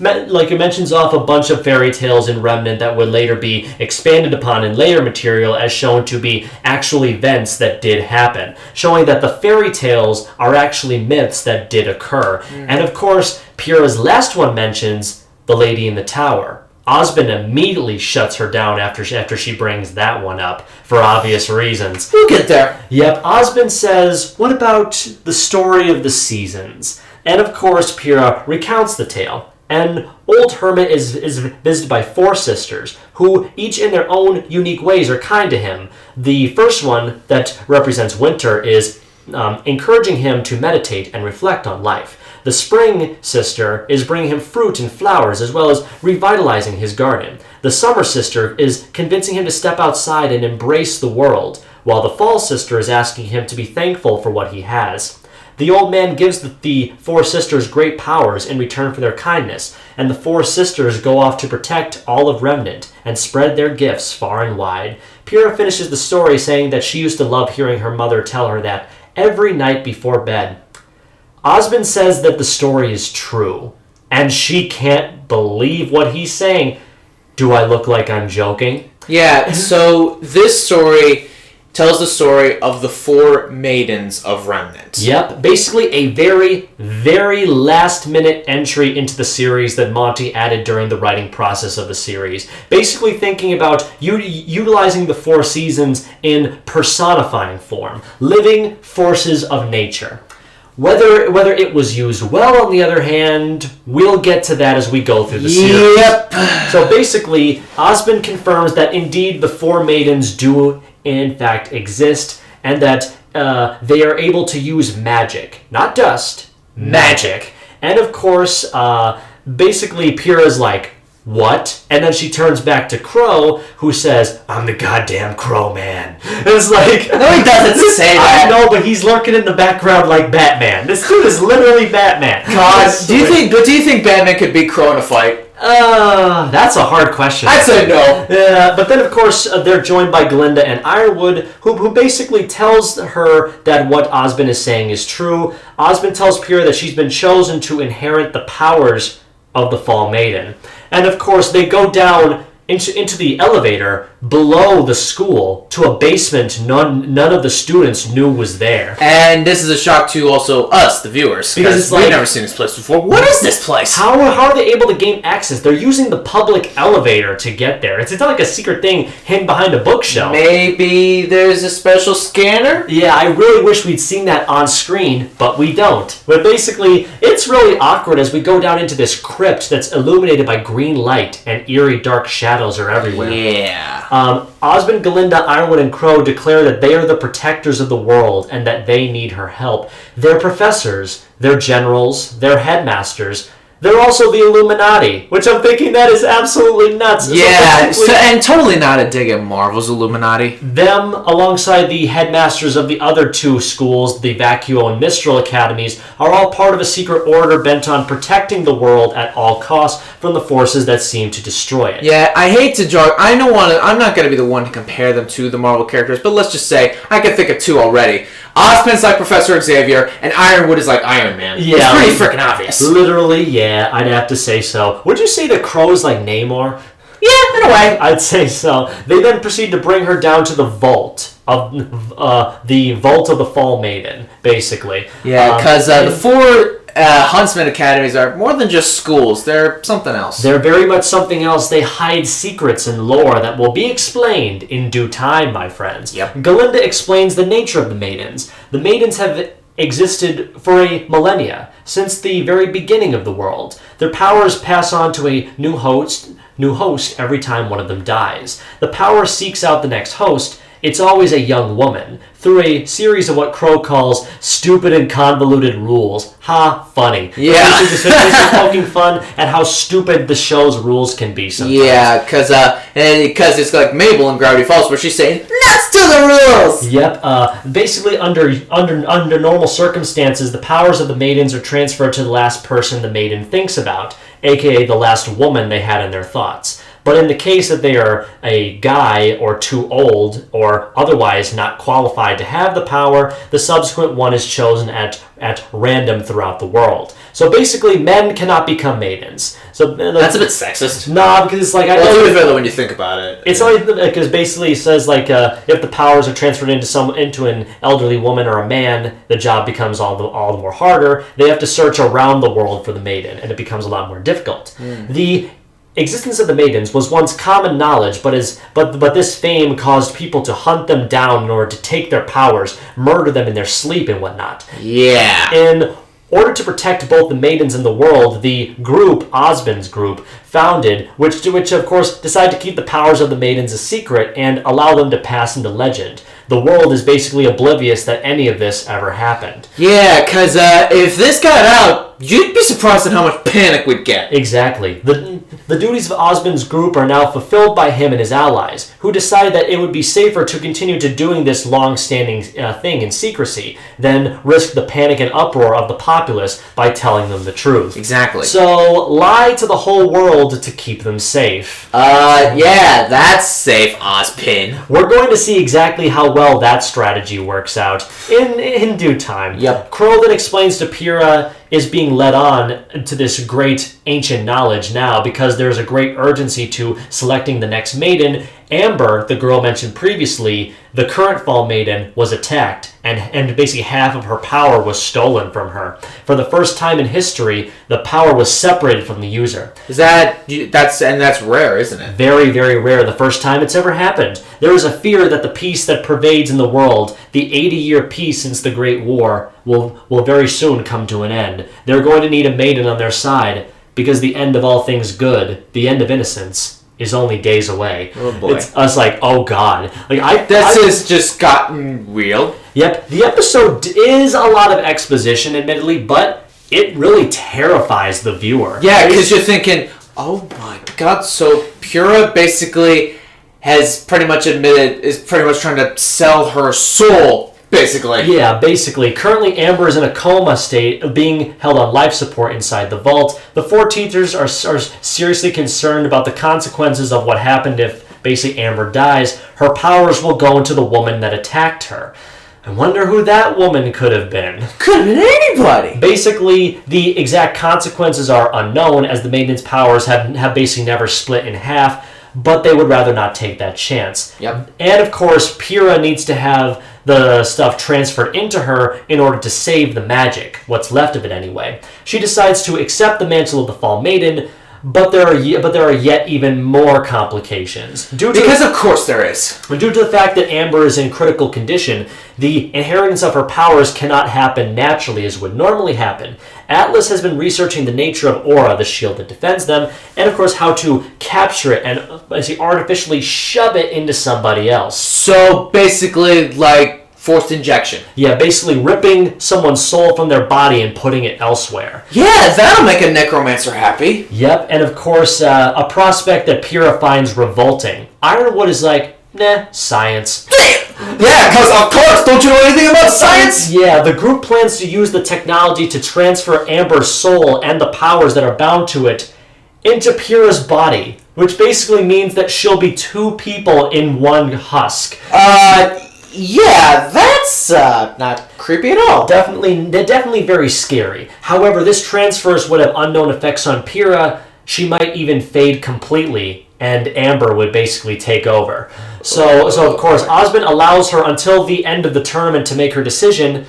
it mentions off a bunch of fairy tales in Remnant that would later be expanded upon in later material as shown to be actual events that did happen, showing that the fairy tales are actually myths that did occur. And of course, Pyrrha's last one mentions the lady in the tower. Osmond immediately shuts her down after she brings that one up, for obvious reasons. We'll get there. Yep, Osmond says, what about the story of the seasons? And of course, Pyrrha recounts the tale. And Old Hermit is visited by 4 sisters, who each in their own unique ways are kind to him. The first one, that represents Winter, is encouraging him to meditate and reflect on life. The Spring sister is bringing him fruit and flowers, as well as revitalizing his garden. The Summer sister is convincing him to step outside and embrace the world, while the Fall sister is asking him to be thankful for what he has. The old man gives the 4 sisters great powers in return for their kindness, and the 4 sisters go off to protect all of Remnant and spread their gifts far and wide. Pyrrha finishes the story saying that she used to love hearing her mother tell her that every night before bed. Osmond says that the story is true, and she can't believe what he's saying. Do I look like I'm joking? Yeah, so this story tells the story of the 4 maidens of Remnant. Yep, basically a very, very last-minute entry into the series that Monty added during the writing process of the series. Basically thinking about utilizing the 4 seasons in personifying form, living forces of nature. Whether it was used well, on the other hand, we'll get to that as we go through the series. Yep. So basically, Osmond confirms that indeed the 4 maidens do in fact exist, and that they are able to use magic. Not dust, magic. And of course, basically Pyrrha's like, what? And then she turns back to Crow, who says, I'm the goddamn Crow Man. And it's like, No, he doesn't say that. I know, but he's lurking in the background like Batman. This dude is literally Batman. God, do you think Batman could beat Crow in a fight? That's a hard question. I'd say no. But then, of course, they're joined by Glinda and Ironwood, who basically tells her that what Osmond is saying is true. Osmond tells Pyrrha that she's been chosen to inherit the powers of the Fall Maiden. And, of course, they go down into the elevator below the school to a basement none of the students knew was there. And this is a shock to also us, the viewers, because it's like, we've never seen this place before. What is this place? How are they able to gain access? They're using the public elevator to get there. It's not like a secret thing hidden behind a bookshelf. Maybe there's a special scanner? Yeah, I really wish we'd seen that on screen, but we don't. But basically, it's really awkward as we go down into this crypt that's illuminated by green light and eerie dark shadows are everywhere. Yeah. Osmond, Glinda, Ironwood, and Crow declare that they are the protectors of the world and that they need her help. Their professors, their generals, their headmasters, They're also the Illuminati, which I'm thinking that is absolutely nuts. Yeah, and totally not a dig at Marvel's Illuminati. Them, alongside the headmasters of the other two schools, the Vacuo and Mistral Academies, are all part of a secret order bent on protecting the world at all costs from the forces that seem to destroy it. Yeah, I hate to draw. I'm not going to be the one to compare them to the Marvel characters, but let's just say I can think of two already. Ozpin's like Professor Xavier, and Ironwood is like Iron Man. Yeah, it's pretty freaking obvious. Literally, yeah, I'd have to say so. Would you say the Crow's like Namor? Yeah, in a way. I'd say so. They then proceed to bring her down to the vault of the Fall Maiden, basically. Yeah, because the four Huntsman Academies are more than just schools. They're something else. They're very much something else. They hide secrets and lore that will be explained in due time, my friends. Yep. Galinda explains the nature of the Maidens. The Maidens have existed for a millennia, since the very beginning of the world. Their powers pass on to a new host every time one of them dies. The power seeks out the next host. It's always a young woman, through a series of what Crow calls stupid and convoluted rules. Ha, funny. Yeah. Just poking fun at how stupid the show's rules can be sometimes. Yeah, because it's like Mabel in Gravity Falls, where she's saying, "Let's do the rules!" Yep. Basically, under normal circumstances, the powers of the Maidens are transferred to the last person the Maiden thinks about, aka the last woman they had in their thoughts. But in the case that they are a guy or too old or otherwise not qualified to have the power, the subsequent one is chosen at random throughout the world. So basically, men cannot become maidens. So That's a bit sexist. Nah, because it's like Well, it's really when you think about it. it's only because basically it says like if the powers are transferred into an elderly woman or a man, the job becomes all the more harder. They have to search around the world for the maiden, and it becomes a lot more difficult. The existence of the maidens was once common knowledge, but this fame caused people to hunt them down in order to take their powers, murder them in their sleep and whatnot. Yeah. In order to protect both the maidens and the world, the group, Osmond's group, founded, which of course decided to keep the powers of the maidens a secret and allow them to pass into legend. The world is basically oblivious that any of this ever happened. Yeah, because if this got out, you'd be surprised at how much panic we'd get. Exactly. The duties of Osmond's group are now fulfilled by him and his allies, who decide that it would be safer to continue to doing this long-standing thing in secrecy than risk the panic and uproar of the populace by telling them the truth. Exactly. So, lie to the whole world to keep them safe. Yeah, that's safe, Ozpin. We're going to see exactly how well that strategy works out in due time. Yep. Crow then explains to Pyrrha is being led on to this great ancient knowledge now because there's a great urgency to selecting the next maiden. Amber, the girl mentioned previously, the current Fall Maiden, was attacked, and basically half of her power was stolen from her. For the first time in history, the power was separated from the user. That's rare, isn't it? Very, very rare. The first time it's ever happened. There is a fear that the peace that pervades in the world, the 80-year peace since the Great War, will very soon come to an end. They're going to need a maiden on their side, because the end of all things good, the end of innocence, is only days away. Oh boy. It's us like, oh god. This has just gotten real. Yep. The episode is a lot of exposition, admittedly, but it really terrifies the viewer. Yeah, because you're thinking, oh my god, so Pyrrha basically is pretty much trying to sell her soul. Basically. Yeah, basically. Currently, Amber is in a coma state, being held on life support inside the vault. The four teachers are seriously concerned about the consequences of what happened if basically Amber dies. Her powers will go into the woman that attacked her. I wonder who that woman could have been. Could have been anybody. Basically, the exact consequences are unknown, as the Maiden's powers have basically never split in half, but they would rather not take that chance. Yep. And of course, Pyrrha needs to have the stuff transferred into her in order to save the magic, what's left of it anyway. She decides to accept the mantle of the Fall Maiden, but there are yet even more complications. Because of course there is. Due to the fact that Amber is in critical condition, the inheritance of her powers cannot happen naturally as would normally happen. Atlas has been researching the nature of Aura, the shield that defends them, and of course how to capture it and artificially shove it into somebody else. So basically, like forced injection. Yeah, basically ripping someone's soul from their body and putting it elsewhere. Yeah, that'll make a necromancer happy. Yep, and of course, a prospect that Pyrrha finds revolting. Ironwood is like, nah, science. Yeah, because of course, don't you know anything about science? Yeah, the group plans to use the technology to transfer Amber's soul and the powers that are bound to it into Pyrrha's body, which basically means that she'll be two people in one husk. Yeah, that's not creepy at all. Definitely very scary. However, this transfers would have unknown effects on Pyrrha. She might even fade completely, and Amber would basically take over. So of course, Osmond allows her until the end of the tournament to make her decision,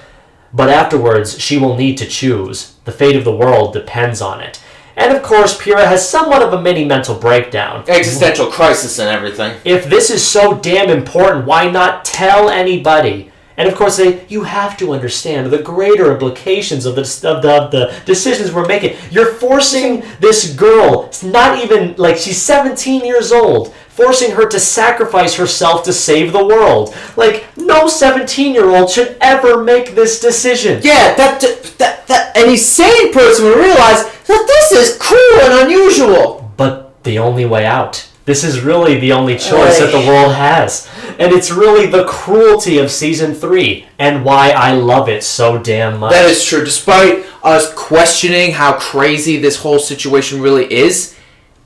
but afterwards, she will need to choose. The fate of the world depends on it. And of course, Pyrrha has somewhat of a mini mental breakdown. Existential crisis and everything. If this is so damn important, why not tell anybody? And of course, you have to understand the greater implications of the decisions we're making. You're forcing this girl, it's not even, like, she's 17 years old, forcing her to sacrifice herself to save the world. Like, no 17-year-old should ever make this decision. Yeah, that any sane person would realize that this is cruel and unusual. But the only way out. This is really the only choice that the world has. And it's really the cruelty of Season 3 and why I love it so damn much. That is true. Despite us questioning how crazy this whole situation really is,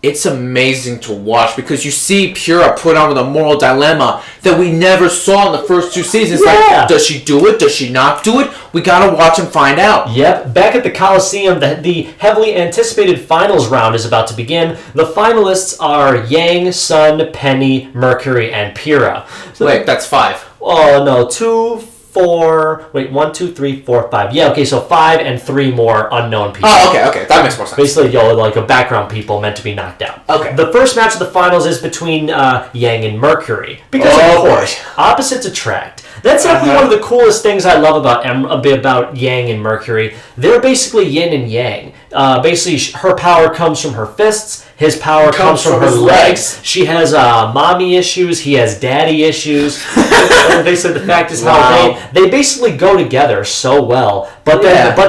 it's amazing to watch because you see Pyrrha put on with a moral dilemma that we never saw in the first two seasons. Yeah. Like, does she do it? Does she not do it? We gotta watch and find out. Yep. Back at the Coliseum, the heavily anticipated finals round is about to begin. The finalists are Yang, Sun, Penny, Mercury, and Pyrrha. Wait, that's 5. Oh, no. 2, 4... Wait, 1, 2, 3, 4, 5. Yeah, okay, so 5 and 3 more unknown people. Oh, okay. That makes more sense. Basically, like a background people meant to be knocked out. Okay. The first match of the finals is between Yang and Mercury. Because, of course, opposites attract. That's definitely one of the coolest things I love about Yang and Mercury. They're basically yin and yang. Basically, her power comes from her fists. His power comes from her legs. She has mommy issues. He has daddy issues. And basically, the fact is how they basically go together so well, but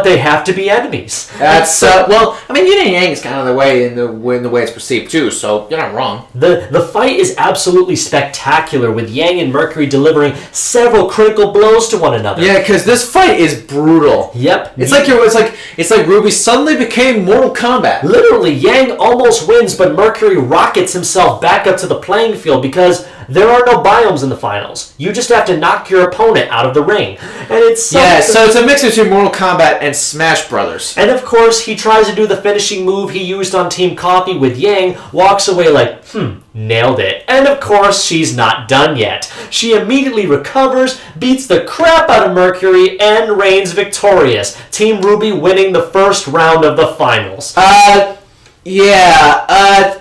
they have to be enemies. That's well, I mean, yin and yang is kind of the way in the way it's perceived too. So you're not wrong. The fight is absolutely spectacular, with Yang and Mercury delivering several critical blows to one another. Yeah, because this fight is brutal. Yep. It's like RWBY suddenly became Mortal Kombat. Literally, Yang almost wins, but Mercury rockets himself back up to the playing field because there are no biomes in the finals. You just have to knock your opponent out of the ring. And it's so it's a mix between Mortal Kombat and Smash Brothers. And of course, he tries to do the finishing move he used on Team Coffee with Yang, walks away like, nailed it. And of course, she's not done yet. She immediately recovers, beats the crap out of Mercury, and reigns victorious. Team RWBY winning the first round of the finals. That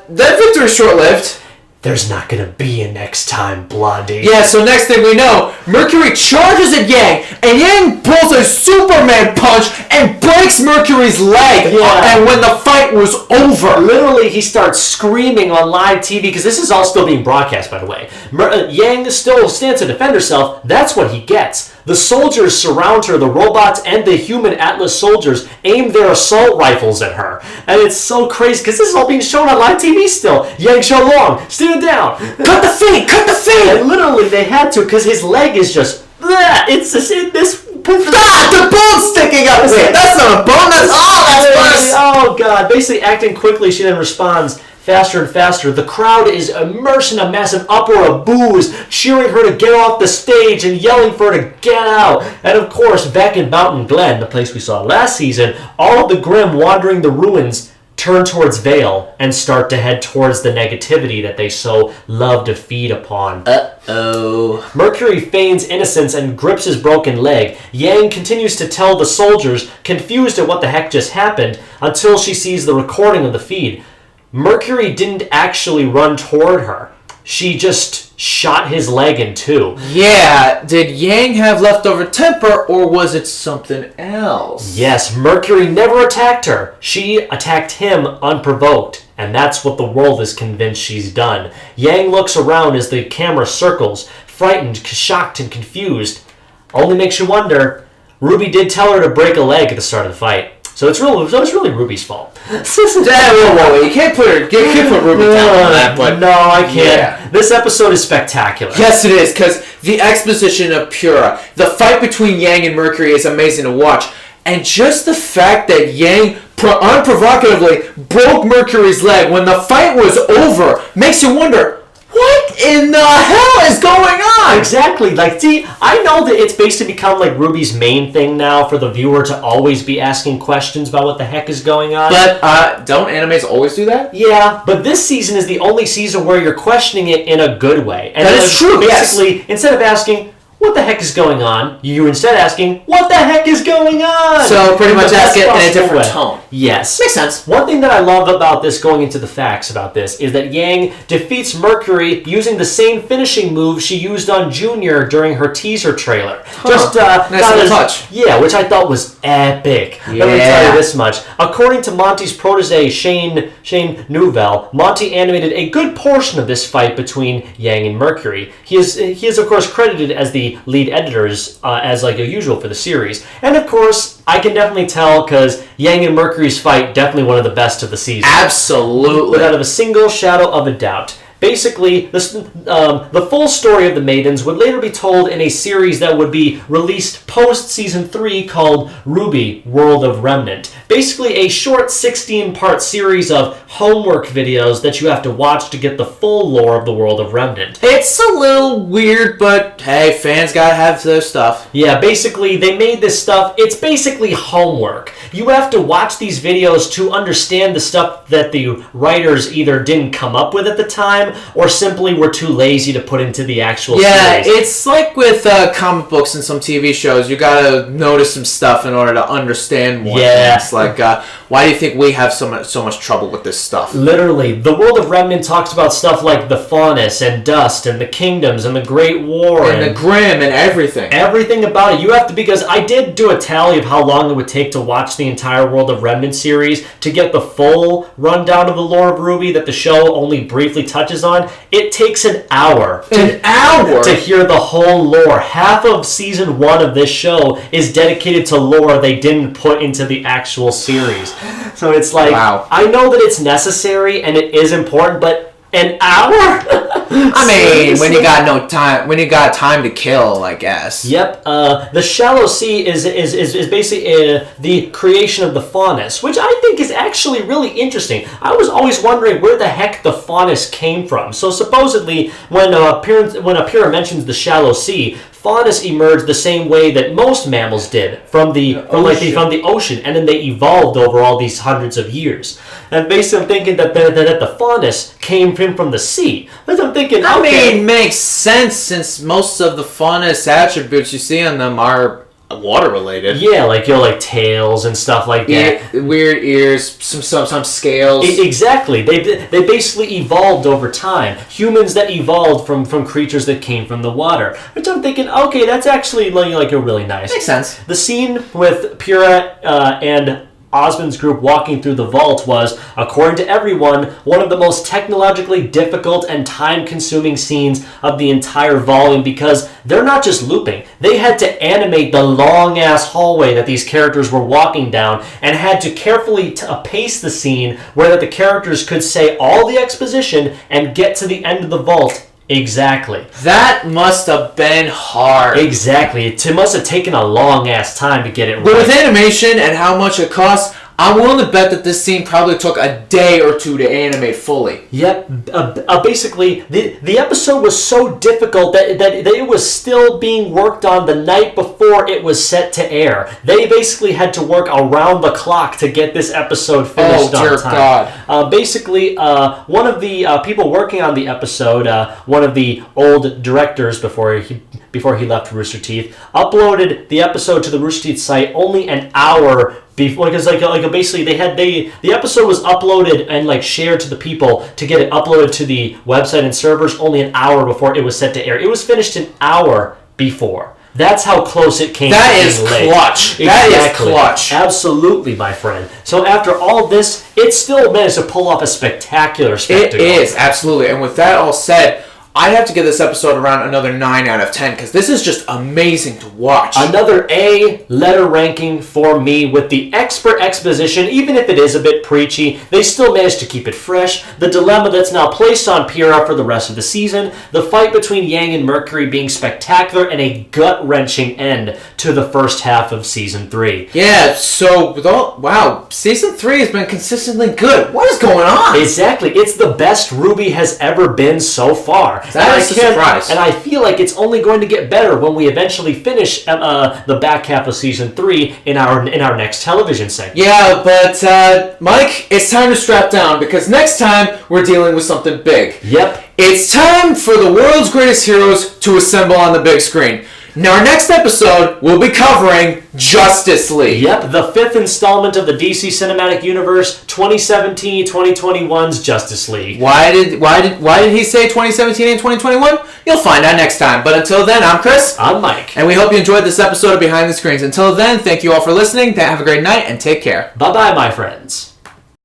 victory is short-lived. There's not gonna be a next time, Blondie. Yeah, so next thing we know, Mercury charges at Yang, and Yang pulls a Superman punch and breaks Mercury's leg. Yeah. And when the fight was over, literally, he starts screaming on live TV, because this is all still being broadcast, by the way. Yang still stands to defend herself. That's what he gets. The soldiers surround her. The robots and the human Atlas soldiers aim their assault rifles at her. And it's so crazy, because this is all being shown on live TV still. Yang Xiaolong, stand down. Cut the feet! And literally, they had to, because his leg is just... It's just in this... the bone's sticking up! Wait, that's not a bone, that's worse! Oh, God. Basically, acting quickly, she then responds... Faster and faster. The crowd is immersed in a massive uproar of boos, cheering her to get off the stage and yelling for her to get out. And of course, back in Mountain Glen, the place we saw last season, all of the Grimm wandering the ruins turn towards Vale and start to head towards the negativity that they so love to feed upon. Uh-oh. Mercury feigns innocence and grips his broken leg. Yang continues to tell the soldiers, confused at what the heck just happened, until she sees the recording of the feed. Mercury didn't actually run toward her. She just shot his leg in two. Yeah, did Yang have leftover temper, or was it something else? Yes, Mercury never attacked her. She attacked him unprovoked, and that's what the world is convinced she's done. Yang looks around as the camera circles, frightened, shocked, and confused. Only makes you wonder, RWBY did tell her to break a leg at the start of the fight. So it's really RWBY's fault. Whoa, you can't put RWBY down on that, but... No, I can't. Yeah. This episode is spectacular. Yes, it is, because the exposition of Pura, the fight between Yang and Mercury is amazing to watch. And just the fact that Yang unprovocatively broke Mercury's leg when the fight was over makes you wonder, what in the hell is going on? Exactly. Like, see, I know that it's basically become like RWBY's main thing now for the viewer to always be asking questions about what the heck is going on. But don't animes always do that? Yeah, but this season is the only season where you're questioning it in a good way. And that is true, basically, instead of asking, what the heck is going on? You're instead asking, what the heck is going on? So pretty much ask it in a different tone. Yes. Makes sense. One thing that I love about this, going into the facts about this, is that Yang defeats Mercury using the same finishing move she used on Junior during her teaser trailer. Nice little touch. Yeah, which I thought was epic. Yeah. Let me tell you this much. According to Monty's protege, Shane Newvell, Monty animated a good portion of this fight between Yang and Mercury. He is of course credited as the lead editors, as like usual for the series. And of course, I can definitely tell because Yang and Mercury's fight, definitely one of the best of the season. Absolutely. Without a single shadow of a doubt. Basically, the full story of the Maidens would later be told in a series that would be released post-Season 3 called RWBY, World of Remnant. Basically, a short 16-part series of homework videos that you have to watch to get the full lore of the World of Remnant. It's a little weird, but hey, fans gotta have their stuff. Yeah, basically, they made this stuff, it's basically homework. You have to watch these videos to understand the stuff that the writers either didn't come up with at the time, or simply were too lazy to put into the actual series. Yeah, it's like with comic books and some TV shows. You gotta notice some stuff in order to understand more things. Like, why do you think we have so much trouble with this stuff? Literally, the World of Remnant talks about stuff like the Faunus and Dust and the Kingdoms and the Great War and the Grimm and everything. Everything about it. You have to, because I did do a tally of how long it would take to watch the entire World of Remnant series to get the full rundown of the lore of RWBY that the show only briefly touches on. It takes an hour. To hear the whole lore. Half of season 1 of this show is dedicated to lore they didn't put into the actual series. So it's like, wow. I know that it's necessary and it is important, but an hour? I mean, when you got time to kill, I guess. Yep. The Shallow Sea is basically the creation of the Faunus, which I think is actually really interesting. I was always wondering where the heck the Faunus came from. So supposedly, when Apira mentions the Shallow Sea, Faunus emerged the same way that most mammals did from the ocean, and then they evolved over all these hundreds of years. And basically, I'm thinking that the Faunus came from the sea. But I'm thinking, I mean, makes sense since most of the Faunus attributes you see on them are water related. Yeah, like like tails and stuff like that. Weird ears, some scales. Exactly. They basically evolved over time. Humans that evolved from creatures that came from the water. Which I'm thinking, okay, that's actually like a really nice. Makes sense. The scene with Pura and Osmond's group walking through the vault was, according to everyone, one of the most technologically difficult and time-consuming scenes of the entire volume because they're not just looping. They had to animate the long-ass hallway that these characters were walking down and had to carefully pace the scene where that the characters could say all the exposition and get to the end of the vault. Exactly. That must have been hard. Exactly. It must have taken a long-ass time to get it right. But with animation and how much it costs, I'm willing to bet that this scene probably took a day or two to animate fully. Yep. Basically, the episode was so difficult that it was still being worked on the night before it was set to air. They basically had to work around the clock to get this episode finished on time. God. Basically, one of the people working on the episode, one of the old directors before he left Rooster Teeth, uploaded the episode to the Rooster Teeth site only an hour before, because basically the episode was uploaded and shared to the people to get it uploaded to the website and servers only an hour before it was set to air. It was finished an hour before. That's how close it came. That is clutch. Exactly. That is clutch. Absolutely, my friend. So after all this, it still managed to pull off a spectacular spectacle. It is, absolutely. And with that all said, I have to give this episode around another 9 out of 10 because this is just amazing to watch. Another A letter ranking for me with the expert exposition. Even if it is a bit preachy, they still managed to keep it fresh. The dilemma that's now placed on Pyrrha for the rest of the season. The fight between Yang and Mercury being spectacular, and a gut-wrenching end to the first half of Season 3. Yeah, so wow, Season 3 has been consistently good. What is going on? Exactly. It's the best RWBY has ever been so far. That is a surprise. And I feel like it's only going to get better when we eventually finish the back half of Season 3 in our next television segment. Yeah, but Mike, it's time to strap down because next time we're dealing with something big. Yep. It's time for the world's greatest heroes to assemble on the big screen. Now, our next episode, we'll be covering Justice League. Yep, the 5th installment of the DC Cinematic Universe, 2017-2021's Justice League. Why did he say 2017 and 2021? You'll find out next time. But until then, I'm Chris. I'm Mike. And we hope you enjoyed this episode of Behind the Screens. Until then, thank you all for listening. Have a great night and take care. Bye-bye, my friends.